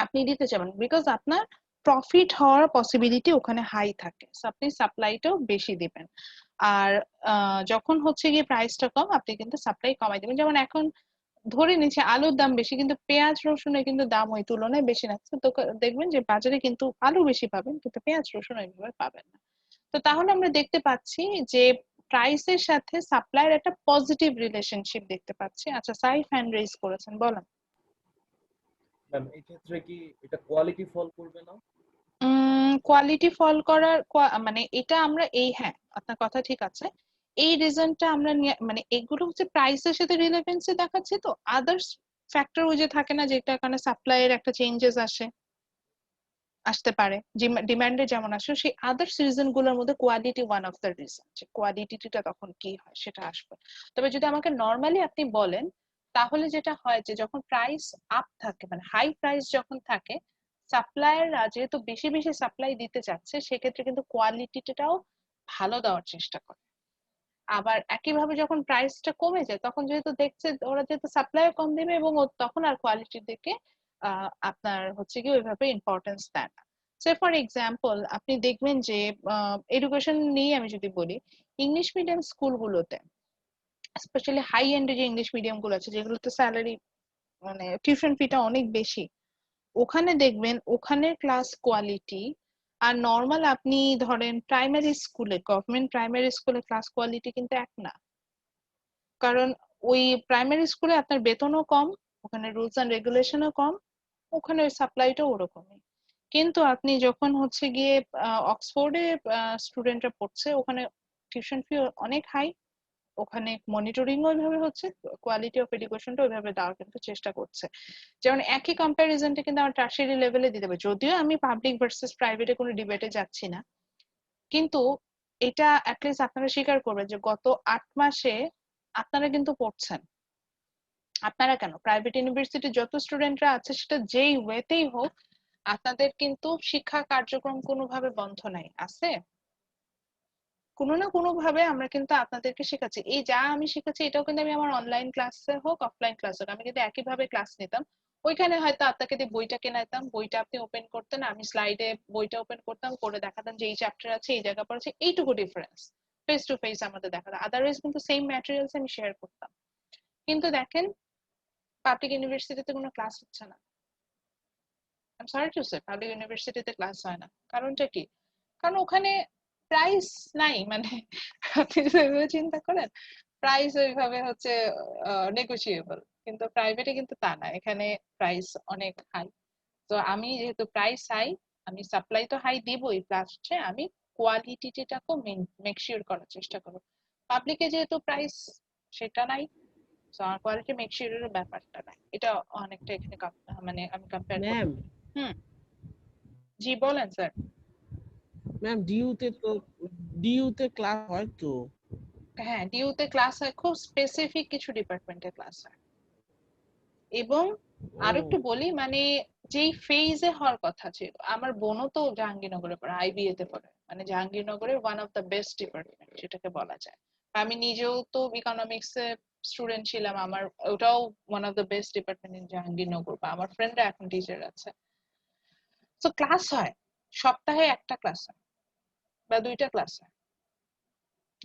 আপনি দিতে চাবেন, বিকজ আপনার প্রফিট হওয়ার পসিবিলিটি ওখানে হাই থাকে, সো আপনি সাপ্লাইটাও বেশি দিবেন। আর যখন হচ্ছে গিয়ে প্রাইসটা কম, আপনি কিন্তু সাপ্লাই কমাই দিবেন। যেমন এখন ধরে নিচ্ছে আলুর দাম বেশি, কিন্তু পেঁয়াজ রসুনের কিন্তু দাম ওই তুলনায় বেশি না, তো দেখবেন যে বাজারে কিন্তু আলু বেশি পাবেন কিন্তু পেঁয়াজ রসুন ওইভাবে পাবেন না। তো তাহলে আমরা দেখতে পাচ্ছি যে প্রাইসের সাথে সাপ্লাইয়ের একটা পজিটিভ রিলেশনশিপ দেখতে পাচ্ছি। আচ্ছা, সাইফ হ্যান্ড রেজ করেছেন, বলেন। ম্যাম এই ক্ষেত্রে কি এটা কোয়ালিটি ফল করবে না? কোয়ালিটি ফল করার মানে এটা আমরা এই, হ্যাঁ আপনার কথা ঠিক আছে, এই রিজনটা আমরা মানে এগুলো হচ্ছে প্রাইসের সাথে রিলেভেন্সি দেখাচ্ছে। তো আদার্স ফ্যাক্টর ওই যে থাকে না, যেটা কারণে সাপ্লাইয়ের একটা চেঞ্জেস আসতে পারে, ডিমান্ডে যেমন আসে, সেই আদার্স রিজন গুলোর মধ্যে quality one of the reason, যে কোয়ালিটিটা তখন কি হয় সেটা আসবে। তবে যদি আমাকে নর্মালি আপনি বলেন, তাহলে যেটা হয় যে যখন প্রাইস আপ থাকে, মানে হাই প্রাইস যখন থাকে, সাপ্লায়াররা যেহেতু বেশি বেশি সাপ্লাই দিতে চাচ্ছে, সেক্ষেত্রে কিন্তু কোয়ালিটিটাও ভালো দেওয়ার চেষ্টা করে। আবার একইভাবে যখন প্রাইসটা কমে যায়, তখন যেহেতু দেখছে ওরা যেহেতু সাপ্লাই কম দেবে, এবং তখন আর কোয়ালিটির দিকে আপনার হচ্ছে কি ওইভাবে ইম্পর্টেন্স দেয় না। সে ফর এক্সাম্পল আপনি দেখবেন যে এডুকেশন নিয়ে আমি যদি বলি, ইংলিশ মিডিয়াম স্কুলগুলোতে, স্পেশালি হাই এন্ডে যে ইংলিশ মিডিয়াম গুলো আছে, যেগুলোতে স্যালারি মানে টিউশন ফিটা অনেক বেশি, ওখানে দেখবেন ওখানের ক্লাস কোয়ালিটি আর নর্মাল আপনি ধরেন প্রাইমারি স্কুলে, গভর্নমেন্ট প্রাইমারি স্কুলে ক্লাস কোয়ালিটি কিন্তু এক না। কারণ ওই প্রাইমারি স্কুলে আপনার বেতনও কম, ওখানে রুলস এন্ড রেগুলেশনও কম, ওখানে ওই সাপ্লাইটাও ওরকমই। কিন্তু আপনি যখন হচ্ছে গিয়ে অক্সফোর্ডে স্টুডেন্টরা পড়ছে, ওখানে টিউশন ফি অনেক হাই, ওখানে মনিটরিং ওইভাবে হচ্ছে, কোয়ালিটি অফ এডুকেশনটা ওইভাবে দেওয়ার কিন্তু চেষ্টা করছে। যেমন একই কম্প্যারিজনটা কিন্তু আমার টার্সিয়ারি লেভেলে দিতে হবে, যদিও আমি পাবলিক ভার্সেস প্রাইভেটে কোনো ডিবেটে যাচ্ছি না, কিন্তু এটা অ্যাটলিস্ট আপনারা স্বীকার করবেন যে গত 8 মাসে আপনারা কিন্তু পড়ছেন। আপনারা কেন, প্রাইভেট ইউনিভার্সিটি যত স্টুডেন্টরা আছে, সেটা যেই ওয়েতেই হোক, আপনাদের কিন্তু শিক্ষা কার্যক্রম কোনোভাবে বন্ধ নাই, আছে কোনো না কোনো ভাবে আমরা কিন্তু আপনাদেরকে শেখাচ্ছি। এই যা আমি শেখাচ্ছি, এটাও কিন্তু আমি আমার অনলাইন ক্লাসে হোক অফলাইন ক্লাস হোক, আমি কিন্তু একইভাবে ক্লাস নিতাম। ওইখানে হয়তো আপনাকে দিয়ে বইটা কেনাইতাম, বইটা আপনি ওপেন করতেন, আমি স্লাইডে বইটা ওপেন করতাম, করে দেখাতাম যে এই চ্যাপ্টার আছে, এই জায়গা পড়ছে, এইটুকু ডিফারেন্স ফেস টু ফেস আমাদের দেখাতাম। আদারওয়াইজ কিন্তু সেম ম্যাটেরিয়ালস আমি শেয়ার করতাম। কিন্তু দেখেন পাবলিক ইউনিভার্সিটিতে কোনো ক্লাস হচ্ছে না। I am sorry to say, public ইউনিভার্সিটিতে ক্লাস হয় না। কারণটা কি? কারণ ওখানে প্রাইস নাই, মানে আপনি যদি ওইভাবে চিন্তা করেন, প্রাইস ওইভাবে হচ্ছে নেগোশিয়েবল, কিন্তু প্রাইভেটে কিন্তু তা না, এখানে প্রাইস অনেক হাই। তো আমি যেহেতু প্রাইস হাই, আমি সাপ্লাই তো হাই দিবই, প্লাস হচ্ছে আমি কোয়ালিটিটাকেও মেক শিওর করার চেষ্টা করব। পাবলিকে যেহেতু প্রাইস সেটা নাই, তো আমার কোয়ালিটি মেক শিওরের ব্যাপারটা নাই, এটা অনেকটা এখানে মানে আমি কম্পেয়ার ম্যাম করতে। হুম, জি বলেন স্যার। ম্যাম ডিইউতে ক্লাস হয় তো? হ্যাঁ, ডিউতে ক্লাস হয়, খুব স্পেসিফিক কিছু ডিপার্টমেন্টে ক্লাস হয়। এবং আরো একটু বলি, মানে যেই ফেজে হওয়ার কথা ছিল, আমার বোনও তো জাহাঙ্গীরনগরে পড়ে, আইবিএ তে পড়ে, মানে জাহাঙ্গীরনগরের one of the best department যেটাকে বলা যায়। আমি নিজেও তো ইকোনমিক্স এ স্টুডেন্ট ছিলাম, আমার ওটাও one of the best department in Jahangirnagar, বা আমার ফ্রেন্ডরা এখন টিচার আছে। তো ক্লাস হয়, সপ্তাহে একটা ক্লাস হয় বা 2টা ক্লাস হয়।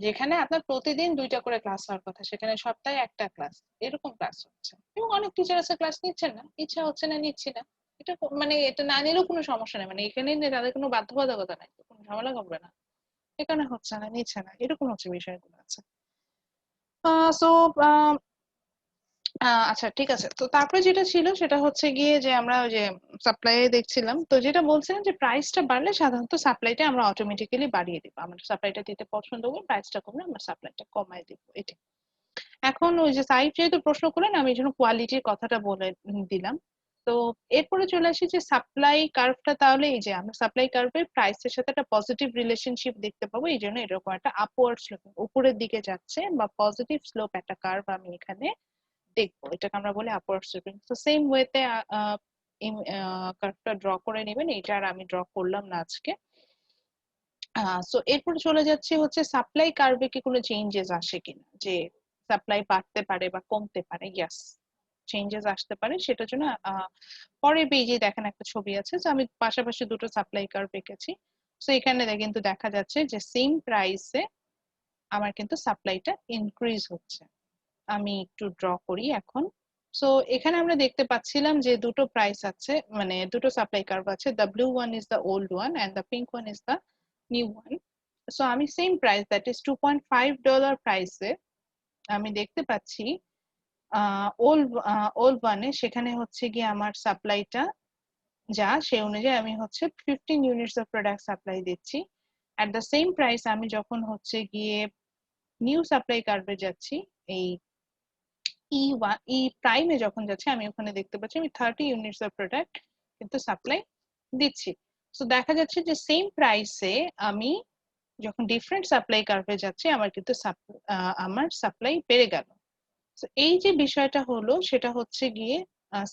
যেখানে আপনার প্রতিদিন 2টা করে ক্লাস হওয়ার কথা, সেখানে সপ্তাহে একটা ক্লাস, এরকম ক্লাস হচ্ছে। এবং অনেক টিচার আছে ক্লাস নিচ্ছেন না, ইচ্ছা হচ্ছে না, নিচ্ছি না। এটা মানে এটা না নিলেও কোনো সমস্যা নেই, মানে এখানে তাদের কোনো বাধ্যবাধকতা নাই, কোনো ঝামেলা করবে না, এখানে হচ্ছে না, নিচ্ছে না, এরকম হচ্ছে বিষয়গুলো আছে। সো আচ্ছা ঠিক আছে, তো তারপরে যেটা ছিল সেটা হচ্ছে গিয়ে যে আমরা ওই যে সাপ্লাই দেখছিলাম, তো যেটা বলছিলাম যে প্রাইসটা বাড়লে সাধারণত সাপ্লাইটা আমরা অটোমেটিক্যালি বাড়িয়ে দিব, আমরা সাপ্লাইটা দিতে পছন্দ করি, প্রাইসটা কমলে আমরা সাপ্লাইটা কমায় দিব, এটা। এখন ওই যে সাইফ যেহেতু প্রশ্ন করলেন, আমি এই জন্য কোয়ালিটির কথাটা বলে দিলাম। তো এরপরে চলে আসি যে সাপ্লাই কার্ভটা, তাহলে এই যে আমরা সাপ্লাই কার্ভের প্রাইসের সাথে একটা পজিটিভ রিলেশনশিপ দেখতে পাবো, এই জন্য এরকম একটা আপওয়ার্ড স্লোপ, উপরের দিকে যাচ্ছে বা পজিটিভ স্লোপ একটা কার্ভ আমি এখানে দেখবো, এটাকে আমরা বলি আপওয়ার্ড স্লোপিং। তো সেম ওয়েতে কার্ভটা ড্র করে নেবেন, এটা আর আমি ড্র করলাম না আজকে। সো এরপর চলে যাচ্ছে হচ্ছে সাপ্লাই কার্ভে কি কোনো চেঞ্জেস আসে কিনা, যে সাপ্লাই বাড়তে পারে বা কমতে পারে। ইয়েস, চেঞ্জেস আসতে পারে, সেটার জন্য পরের পেজে দেখেন একটা ছবি আছে, যে আমি পাশাপাশি দুটো সাপ্লাই কার্ভ এঁকেছি। তো এখানে কিন্তু দেখা যাচ্ছে যে সেম প্রাইসে আমার কিন্তু সাপ্লাইটা ইনক্রিজ হচ্ছে। আমি একটু ড্র করি এখন। সো এখানে আমরা দেখতে পাচ্ছিলাম যে দুটো প্রাইস আছে, মানে দুটো সাপ্লাই কার্ভ আছে, the blue one is the old one and the pink one is the new one. So আমি সেম প্রাইস দ্যাট ইজ $2.5 প্রাইসে আমি দেখতে পাচ্ছি ওল্ড ওয়ানে সেখানে হচ্ছে গিয়ে আমার সাপ্লাইটা যা সেই অনুযায়ী আমি হচ্ছে 15 ইউনিটস অফ প্রোডাক্ট সাপ্লাই দিচ্ছি। অ্যাট দ্য সেম প্রাইস আমি যখন হচ্ছে গিয়ে নিউ সাপ্লাই কার্ভে যাচ্ছি, এই ই প্রাইমে যখন যাচ্ছি, আমি ওখানে দেখতে পাচ্ছি আমি 30 ইউনিটস অফ প্রোডাক্ট কিন্তু সাপ্লাই দিচ্ছি। সো দেখা যাচ্ছে যে সেম প্রাইসে আমি যখন ডিফারেন্ট সাপ্লাই কার্ভে যাচ্ছি আমার কিন্তু আমার সাপ্লাই বেড়ে গেল। তো এই যে বিষয়টা হলো সেটা হচ্ছে গিয়ে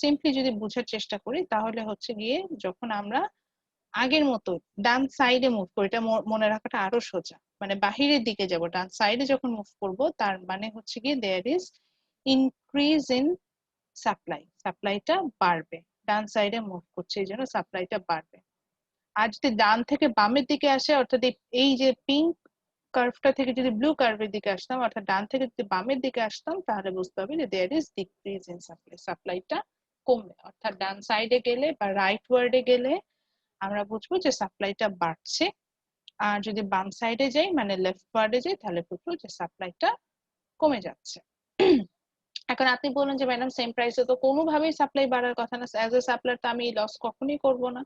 সিম্পলি যদি বোঝার চেষ্টা করি তাহলে হচ্ছে গিয়ে যখন আমরা আগের মতো ডান সাইডে মুভ করি, এটা মনে রাখাটা আরো সোজা, মানে বাহিরের দিকে যাব, ডান সাইডে যখন মুভ করব তার মানে হচ্ছে গিয়ে there is increase in supply, সাপ্লাইটা বাড়বে, ডান সাইডে মুভ করছে এই জন্য সাপ্লাইটা বাড়বে। আর যদি ডান থেকে বামের দিকে আসে, অর্থাৎ এই যে পিঙ্ক কার্ভটা থেকে যদি ব্লু কার্ভের দিকে আসতাম, অর্থাৎ ডান থেকে যদি বামের দিকে আসতাম, তাহলে বুঝতে হবে যে there is decrease in supply, সাপ্লাইটা কমবে। অর্থাৎ ডান সাইডে গেলে বা রাইট ওয়ার্ডে গেলে আমরা বুঝবো যে সাপ্লাইটা বাড়ছে, আর যদি বাম সাইডে যাই মানে লেফট ওয়ার্ডে যাই তাহলে বুঝবো যে সাপ্লাইটা কমে যাচ্ছে। এখন আপনি বললেন যে ম্যাডাম সেম প্রাইসে তো কোনোভাবেই সাপ্লাই বাড়ার কথা না, অ্যাজ এ সাপ্লায়ার তো আমি লস কখনোই করব না,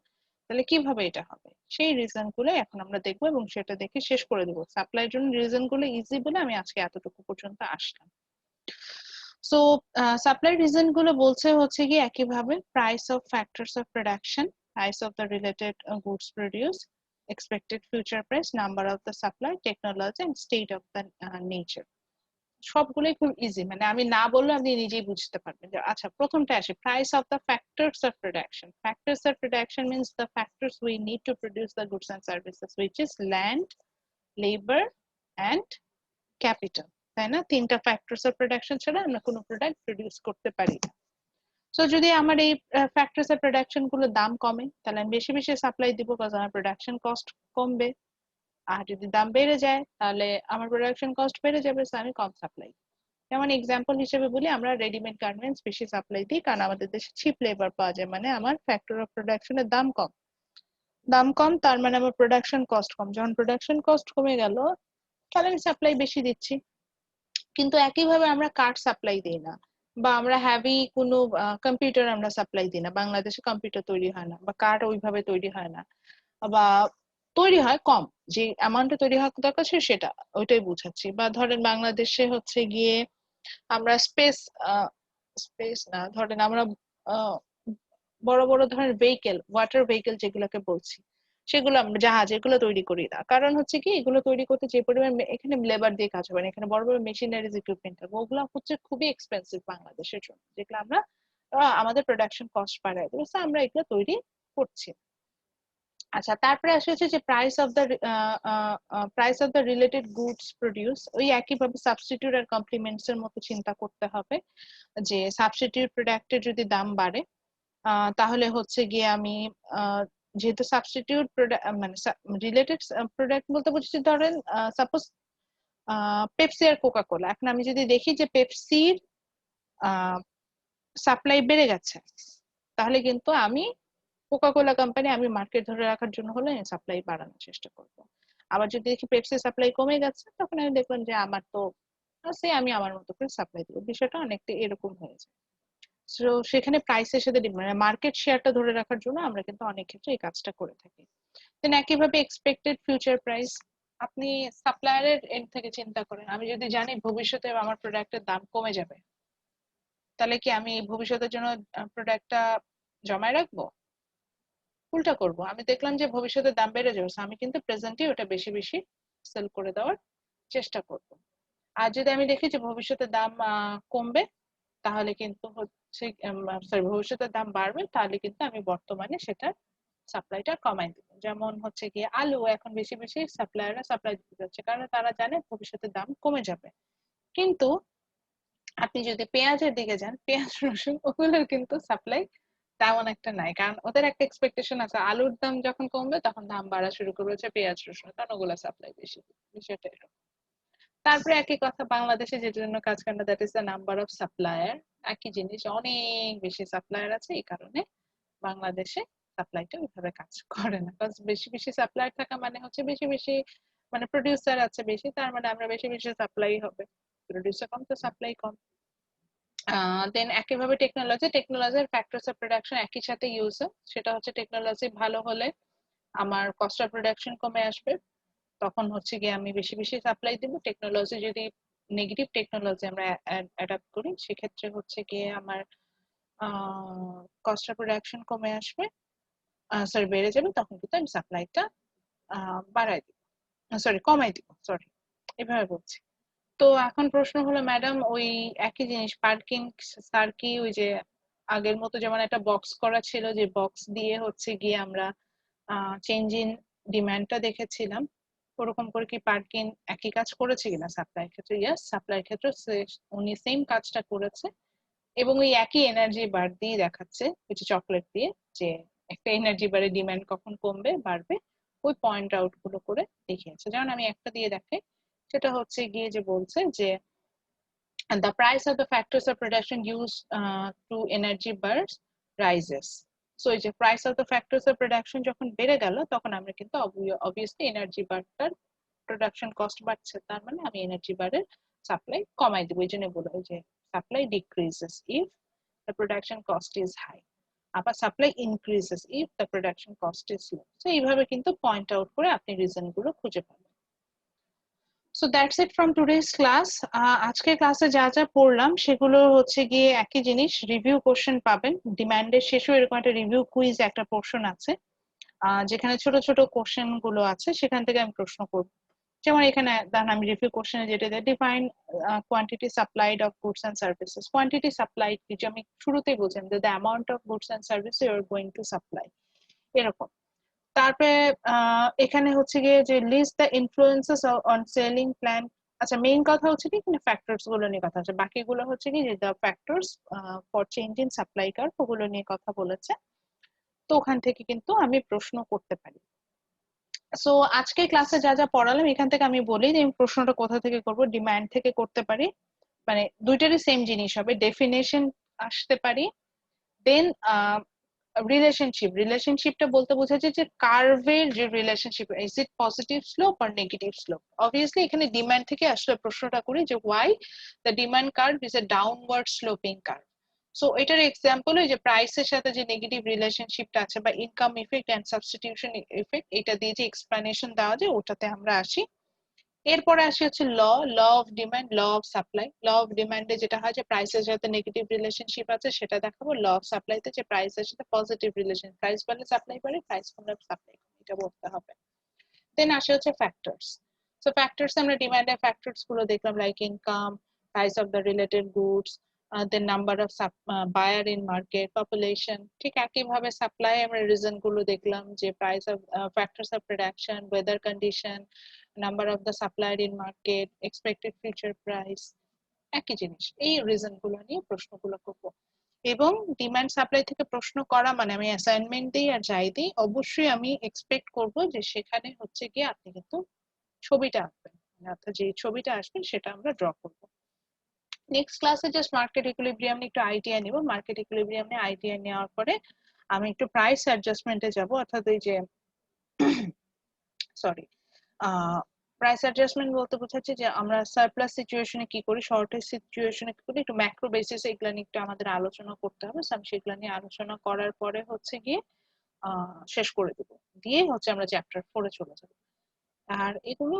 তাহলে কিভাবে এটা হবে? সেই রিজন গুলো এখন আমরা দেখবো এবং সেটা দেখে শেষ করে দেবো। সাপ্লাইয়ের জন্য রিজন গুলো ইজি বলে আমি আজকে এতটুকু পর্যন্ত আসলাম। সো সাপ্লাই রিজন গুলো বলছে হচ্ছে কি একইভাবে price of factors of production, price of the related goods produced, expected future price, number of the supply, technology and state of the nature. সবগুলোই খুব ইজি, মানে আমি না বললে আপনি নিজেই বুঝতে পারবেন। যে আচ্ছা প্রথমটা আসে price of the factors of production. Factors of production means the factors we need to produce the goods and services, which is land, labour and capital, তাই না? তিনটা ফ্যাক্টরস অফ প্রোডাকশন ছাড়া আমরা কোনো প্রোডাক্ট প্রোডিউস করতে পারি না। So যদি আমার এই ফ্যাক্টরস এর প্রোডাকশন গুলোর দাম কমে তাহলে আমি বেশি বেশি সাপ্লাই দিব, কারণ আমার প্রোডাকশন কস্ট কমবে। আর যদি দাম বেড়ে যায় তাহলে আমার প্রোডাকশন কস্ট বেড়ে যাবে, সো আমি কম সাপ্লাই। যেমন এক্সাম্পল হিসেবে বলি, আমরা রেডিমেড গার্মেন্টস বেশি সাপ্লাই দিই কারণ আমাদের দেশে চিপ লেবার পাওয়া যায়, মানে আমার ফ্যাক্টর অফ প্রোডাকশনের দাম কম। দাম কম তার মানে আমার প্রোডাকশন কস্ট কম, যখন প্রোডাকশন কস্ট কমে গেল তাহলে আমি সাপ্লাই বেশি দিচ্ছি। কিন্তু একইভাবে আমরা কাঠ সাপ্লাই দিই না, বা আমরা হ্যাভি কোনো কম্পিউটার আমরা সাপ্লাই দিই না, বাংলাদেশে কম্পিউটার তৈরি হয় না বা কাঠ ওইভাবে তৈরি হয় না, বা তৈরি হয় কম, যে অ্যামাউন্টে তৈরি হওয়ার দরকার ছিল সেটা, ওইটাই বুঝাচ্ছি। বা ধরেন বাংলাদেশে হচ্ছে গিয়ে আমরা স্পেস না, ধরেন আমরা বড় বড় ধরনের ভেহিকেল, ওয়াটার ভেহিকেল যেগুলোকে বলছি, সেগুলো আমরা জাহাজ এগুলো তৈরি করি না, কারণ হচ্ছে কি এগুলো তৈরি করতে যে পরিমাণ এখানে লেবার দিয়ে কাজ হবে না, এখানে বড় বড় মেশিনারিজ ইকুইপমেন্ট হবে, ওগুলো হচ্ছে খুবই এক্সপেন্সিভ বাংলাদেশের জন্য, যেগুলো আমরা আমাদের প্রোডাকশন কস্ট বাড়ায় দেবো, আমরা এগুলো তৈরি করছি। আচ্ছা, তারপরে আসে হচ্ছে যে price of the related goods produce. ওই একইভাবে সাবস্টিটিউট আর কমপ্লিমেন্টস এর মতো চিন্তা করতে হবে, যে সাবস্টিটিউট প্রোডাক্টের যদি দাম বাড়ে তাহলে হচ্ছে গিয়ে আমি যেহেতু সাবস্টিটিউট প্রোডাক্ট মানে রিলেটেড প্রোডাক্ট বলতে বুঝছি, ধরেন সাপোজ পেপসি আর কোকা কোলা, এখন আমি যদি দেখি যে পেপসির সাপ্লাই বেড়ে গেছে, তাহলে কিন্তু আমি কোকা কোলা কোম্পানি আমি মার্কেট ধরে রাখার জন্য হলে সাপ্লাই বাড়ানোর চেষ্টা করব। আবার যদি দেখি পেপসি সাপ্লাই কমে গেছে, তখন আমি দেখলাম যে আমার তো আছে, আমি আমার মতো করে সাপ্লাই দিব। বিষয়টা অনেকটা এরকম হয়ে যায়। তো সেখানে প্রাইসের সাথে মানে মার্কেট শেয়ারটা ধরে রাখার জন্য আমরা কিন্তু অনেক ক্ষেত্রে এই কাজটা করে থাকি। দেন একইভাবে এক্সপেক্টেড ফিউচার প্রাইস, আপনি সাপ্লায়ারের এন্ড থেকে চিন্তা করেন, আমি যদি জানি ভবিষ্যতে আমার প্রোডাক্টের দাম কমে যাবে, তাহলে কি আমি ভবিষ্যতের জন্য প্রোডাক্টটা জমায় রাখবো? উল্টা করব, আমি দেখলাম যে ভবিষ্যতে দাম বেড়ে যাবে, আমি কিন্তু প্রেজেন্টই ওটা বেশি বেশি সেল করে দেওয়ার চেষ্টা করব। আর যদি আমি দেখি যে ভবিষ্যতে দাম কমবে, তাহলে কিন্তু হচ্ছে সরি ভবিষ্যতে দাম বাড়বে, তাহলে কিন্তু আমি বর্তমানে সেটা সাপ্লাইটা কমাই দিব। যেমন হচ্ছে গিয়ে আলু এখন বেশি বেশি সাপ্লায়াররা সাপ্লাই দিতে যাচ্ছে, কারণ তারা জানে ভবিষ্যতে দাম কমে যাবে। কিন্তু আপনি যদি পেঁয়াজের দিকে যান, পেঁয়াজ রসুন ওগুলোর কিন্তু সাপ্লাই তেমন একটা নাই, কারণ ওদের একটা এক্সপেকটেশন আছে আলুর দাম যখন কমবে তখন দাম বাড়া শুরু করবে হচ্ছে পেঁয়াজ রসুন, কারণ ওগুলো সাপ্লাই বেশি। বিষয়টা এরকম। তারপরে একই কথা বাংলাদেশে যেটার জন্য কাজ করে না, that is the number of supplier. একই জিনিস, অনেক বেশি সাপ্লায়ার আছে, এই কারণে বাংলাদেশে সাপ্লাইটা ওইভাবে কাজ করে না। বেশি বেশি সাপ্লায়ার থাকা মানে হচ্ছে বেশি বেশি মানে প্রোডিউসার আছে বেশি, তার মানে আমরা বেশি বেশি সাপ্লাই হবে, প্রোডিউসার কম তো সাপ্লাই কম। দেন একইভাবে টেকনোলজির ফ্যাক্টরস অফ প্রোডাকশন একই সাথে ইউজ হয়, সেটা হচ্ছে টেকনোলজি ভালো হলে আমার কস্ট অফ প্রোডাকশন কমে আসবে, তখন হচ্ছে গিয়ে আমি বেশি বেশি সাপ্লাই দিব। টেকনোলজি যদি নেগেটিভ টেকনোলজি আমরা অ্যাডাপ্ট করি, সেক্ষেত্রে হচ্ছে গিয়ে আমার কস্ট অফ প্রোডাকশন কমে আসবে, সরি বেড়ে যাবে, তখন কিন্তু আমি সাপ্লাইটা বাড়াই দিব, সরি কমাই দিব, সরি এভাবে বলছি। তো এখন প্রশ্ন হলো ম্যাডাম ওই একই জিনিস পার্কিং স্যার কি ওই যে আগের মতো যেমন একটা বক্স করা ছিল, যে বক্স দিয়ে হচ্ছে গিয়ে আমরা চেঞ্জ ইন ডিমান্ডটা দেখেছিলাম, ওরকম করে কি পার্কিং একই কাজ করেছে কিনা সাপ্লাইয়ের ক্ষেত্রে? ইয়েস, সাপ্লাইয়ের ক্ষেত্রে উনি সেম কাজটা করেছে, এবং ওই একই এনার্জি বার দিয়ে দেখাচ্ছে, ওই যে চকলেট দিয়ে, যে একটা এনার্জি বারে ডিমান্ড কখন কমবে বাড়বে, ওই পয়েন্ট আউট গুলো করে দেখিয়েছে। যেমন আমি একটা দিয়ে দেখাই, সেটা হচ্ছে গিয়ে যে বলছে যে the price of the factors of production used to energy bars rises. So এই যে price of the factors of production যখন বেড়ে গেল, তখন আমরা কিন্তু obviously এনার্জি বারটার প্রোডাকশন কস্ট বাড়ছে, তার মানে আমি এনার্জি বারের সাপ্লাই কমাই দেবো। এই জন্য বলা হয় যে supply decreases if the production cost is high, আবার supply increases if the production cost is low. So এইভাবে কিন্তু পয়েন্ট আউট করে আপনি রিজন গুলো খুঁজে পাবেন। So that's it from today's class. আজকে ক্লাসে যা যা পড়লাম সেগুলো হচ্ছে গিয়ে একই জিনিস, রিভিউ কোশ্চেন পাবেন। ডিমান্ডের শেষেও এরকম একটা রিভিউ কুইজ একটা পোর্শন আছে, যেখানে ছোট ছোট কোশ্চেন গুলো আছে, সেখান থেকে আমি প্রশ্ন করব। যেমন এখানে ধরুন আমি রিভিউ কোশ্চেনে যেটা দেয়, define quantity supplied of goods and services. Quantity supplied কি, যে আমি শুরুতেই বলছিলাম যে the amount of goods and service you are going to supply, এরকম। তারপরে এখানে হচ্ছে গিয়ে যে list the influences on selling plan. আচ্ছা, মেইন কথা হচ্ছে কি এখানে ফ্যাক্টরস গুলো নিয়ে কথা হচ্ছে, বাকিগুলো হচ্ছে কি যে the factors for change in supply curve, ওগুলো নিয়ে কথা বলেছে। তো ওখান থেকে কিন্তু আমি প্রশ্ন করতে পারি। সো আজকে ক্লাসে যা যা পড়ালাম এখান থেকে আমি বলি যে আমি প্রশ্নটা কোথা থেকে করব, ডিমান্ড থেকে করতে পারি, মানে দুইটারই সেম জিনিস হবে, ডেফিনেশন আসতে পারি। দেন রিলেশনশিপটা বলতে বোঝাচ্ছে যে কার্ভের যে relationship, is it positive slope আর নেগেটিভ স্লোপ। অবভিয়াসলি এখানে ডিমান্ড থেকে আসলে প্রশ্নটা করি যে why the demand curve is a downward sloping curve. So এটার এক্সাম্পল ওই যে প্রাইসের সাথে যে নেগেটিভ রিলেশনশিপটা আছে, বা income effect and substitution effect, এটা দিয়ে যে এক্সপ্লেনেশন দেওয়া যায় ওটাতে আমরা আসি। এরপরে আসি হচ্ছে law of demand, law of supply. Law of ডিমান্ডে যেটা হয় যে প্রাইসের সাথে নেগেটিভ রিলেশনশিপ আছে সেটা দেখাবো, ল অফ সাপ্লাইতে যে প্রাইসের সাথে পজিটিভ রিলেশন, প্রাইস বাড়লে সাপ্লাই বাড়ে, প্রাইস কমলে সাপ্লাই কমে, এটা বলতে হবে। দেন আসে হচ্ছে ফ্যাক্টরস। সো ফ্যাক্টরস আমরা ডিমান্ডের ফ্যাক্টরস গুলো দেখলাম, like income, price of the related goods, the number of buyer in market, population। ঠিক একইভাবে সাপ্লাই আমরা রিজন গুলো দেখলাম, যে price of factors of production, weather condition, number of the supplier in market, expected future price, একই জিনিস। এই reason গুলো নিয়ে প্রশ্নগুলো করব। এবং ডিমান্ড সাপ্লাই থেকে প্রশ্ন করা মানে আমি অ্যাসাইনমেন্ট দিই আর যাই দিই, অবশ্যই আমি এক্সপেক্ট করব যে সেখানে হচ্ছে গিয়ে আপনি কিন্তু ছবিটা আঁকবেন, অর্থাৎ যে ছবিটা আসবে সেটা আমরা ড্র করব। নেক্সট ক্লাসে জাস্ট মার্কেট ইকুইলিব্রিয়াম নিয়ে একটু আইডিয়া নিব। মার্কেট ইকুইলিব্রিয়াম নিয়ে আইডিয়া নেওয়ার পরে আমি একটু প্রাইস অ্যাডজাস্টমেন্টে যাব, অর্থাৎ এই যে সরি প্রাইস অ্যাডজাস্টমেন্ট বলতে বোঝাচ্ছে যে আমরা সারপ্লাস সিচুয়েশনে কি করি, শর্টেজ সিচুয়েশনে কি করি, একটু ম্যাক্রো বেসিসে এগুলা নিয়ে একটু আমাদের আলোচনা করতে হবে। আমি সেগুলা নিয়ে আলোচনা করার পরে হচ্ছে গিয়ে শেষ করে দেবো, দিয়ে হচ্ছে আমরা চ্যাপ্টার 4 চলে যাব। আর এগুলো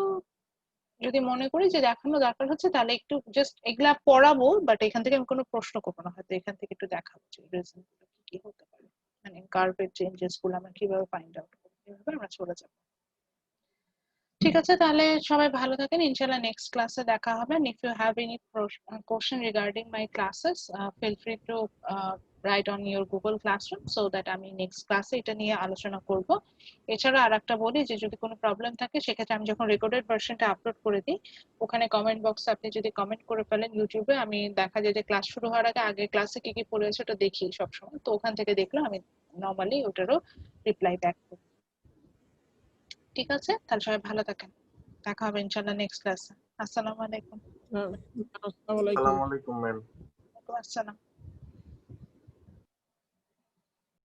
যদি মনে করি যে দেখানো দরকার হচ্ছে, তাহলে একটু জাস্ট এগুলা পড়াবো, বাট এখান থেকে আমি কোনো প্রশ্ন করবো না, হয়তো এখান থেকে একটু দেখাবো যে রিজন গুলো কি কি হতে পারে, মানে কার্ভের চেঞ্জেস গুলো আমরা কিভাবে ফাইন্ড আউট করবো, এভাবে আমরা চলে যাবো। ঠিক আছে, তাহলে সবাই ভালো থাকেন, ইনশাআল্লাহ নেক্সট ক্লাসে দেখা হবে। If you have any question regarding my classes, feel free to write on your Google classroom, so that আমি নেক্সট ক্লাসে এটা নিয়ে আলোচনা করব। এছাড়া আর একটা বলি যে যদি কোনো প্রবলেম থাকে, সেক্ষেত্রে আমি যখন রেকর্ডেড ভার্সনটা আপলোড করে দিই, ওখানে কমেন্ট বক্সে আপনি যদি কমেন্ট করে ফেলেন ইউটিউবে, আমি দেখা যায় যে ক্লাস শুরু হওয়ার আগে আগের ক্লাসে কি কি পড়েছে ওটা দেখি সবসময়, তো ওখান থেকে দেখলে আমি নর্মালি ওটারও রিপ্লাই ব্যাক করি। ঠিক আছে, তাহলে সবাই ভালো থাকেন, দেখা হবে ইনশাআল্লাহ নেক্সট ক্লাসে। আসসালামু আলাইকুম। আসসালামু আলাইকুম। আসসালামু আলাইকুম ম্যাম। ওয়ালাইকুম আসসালাম।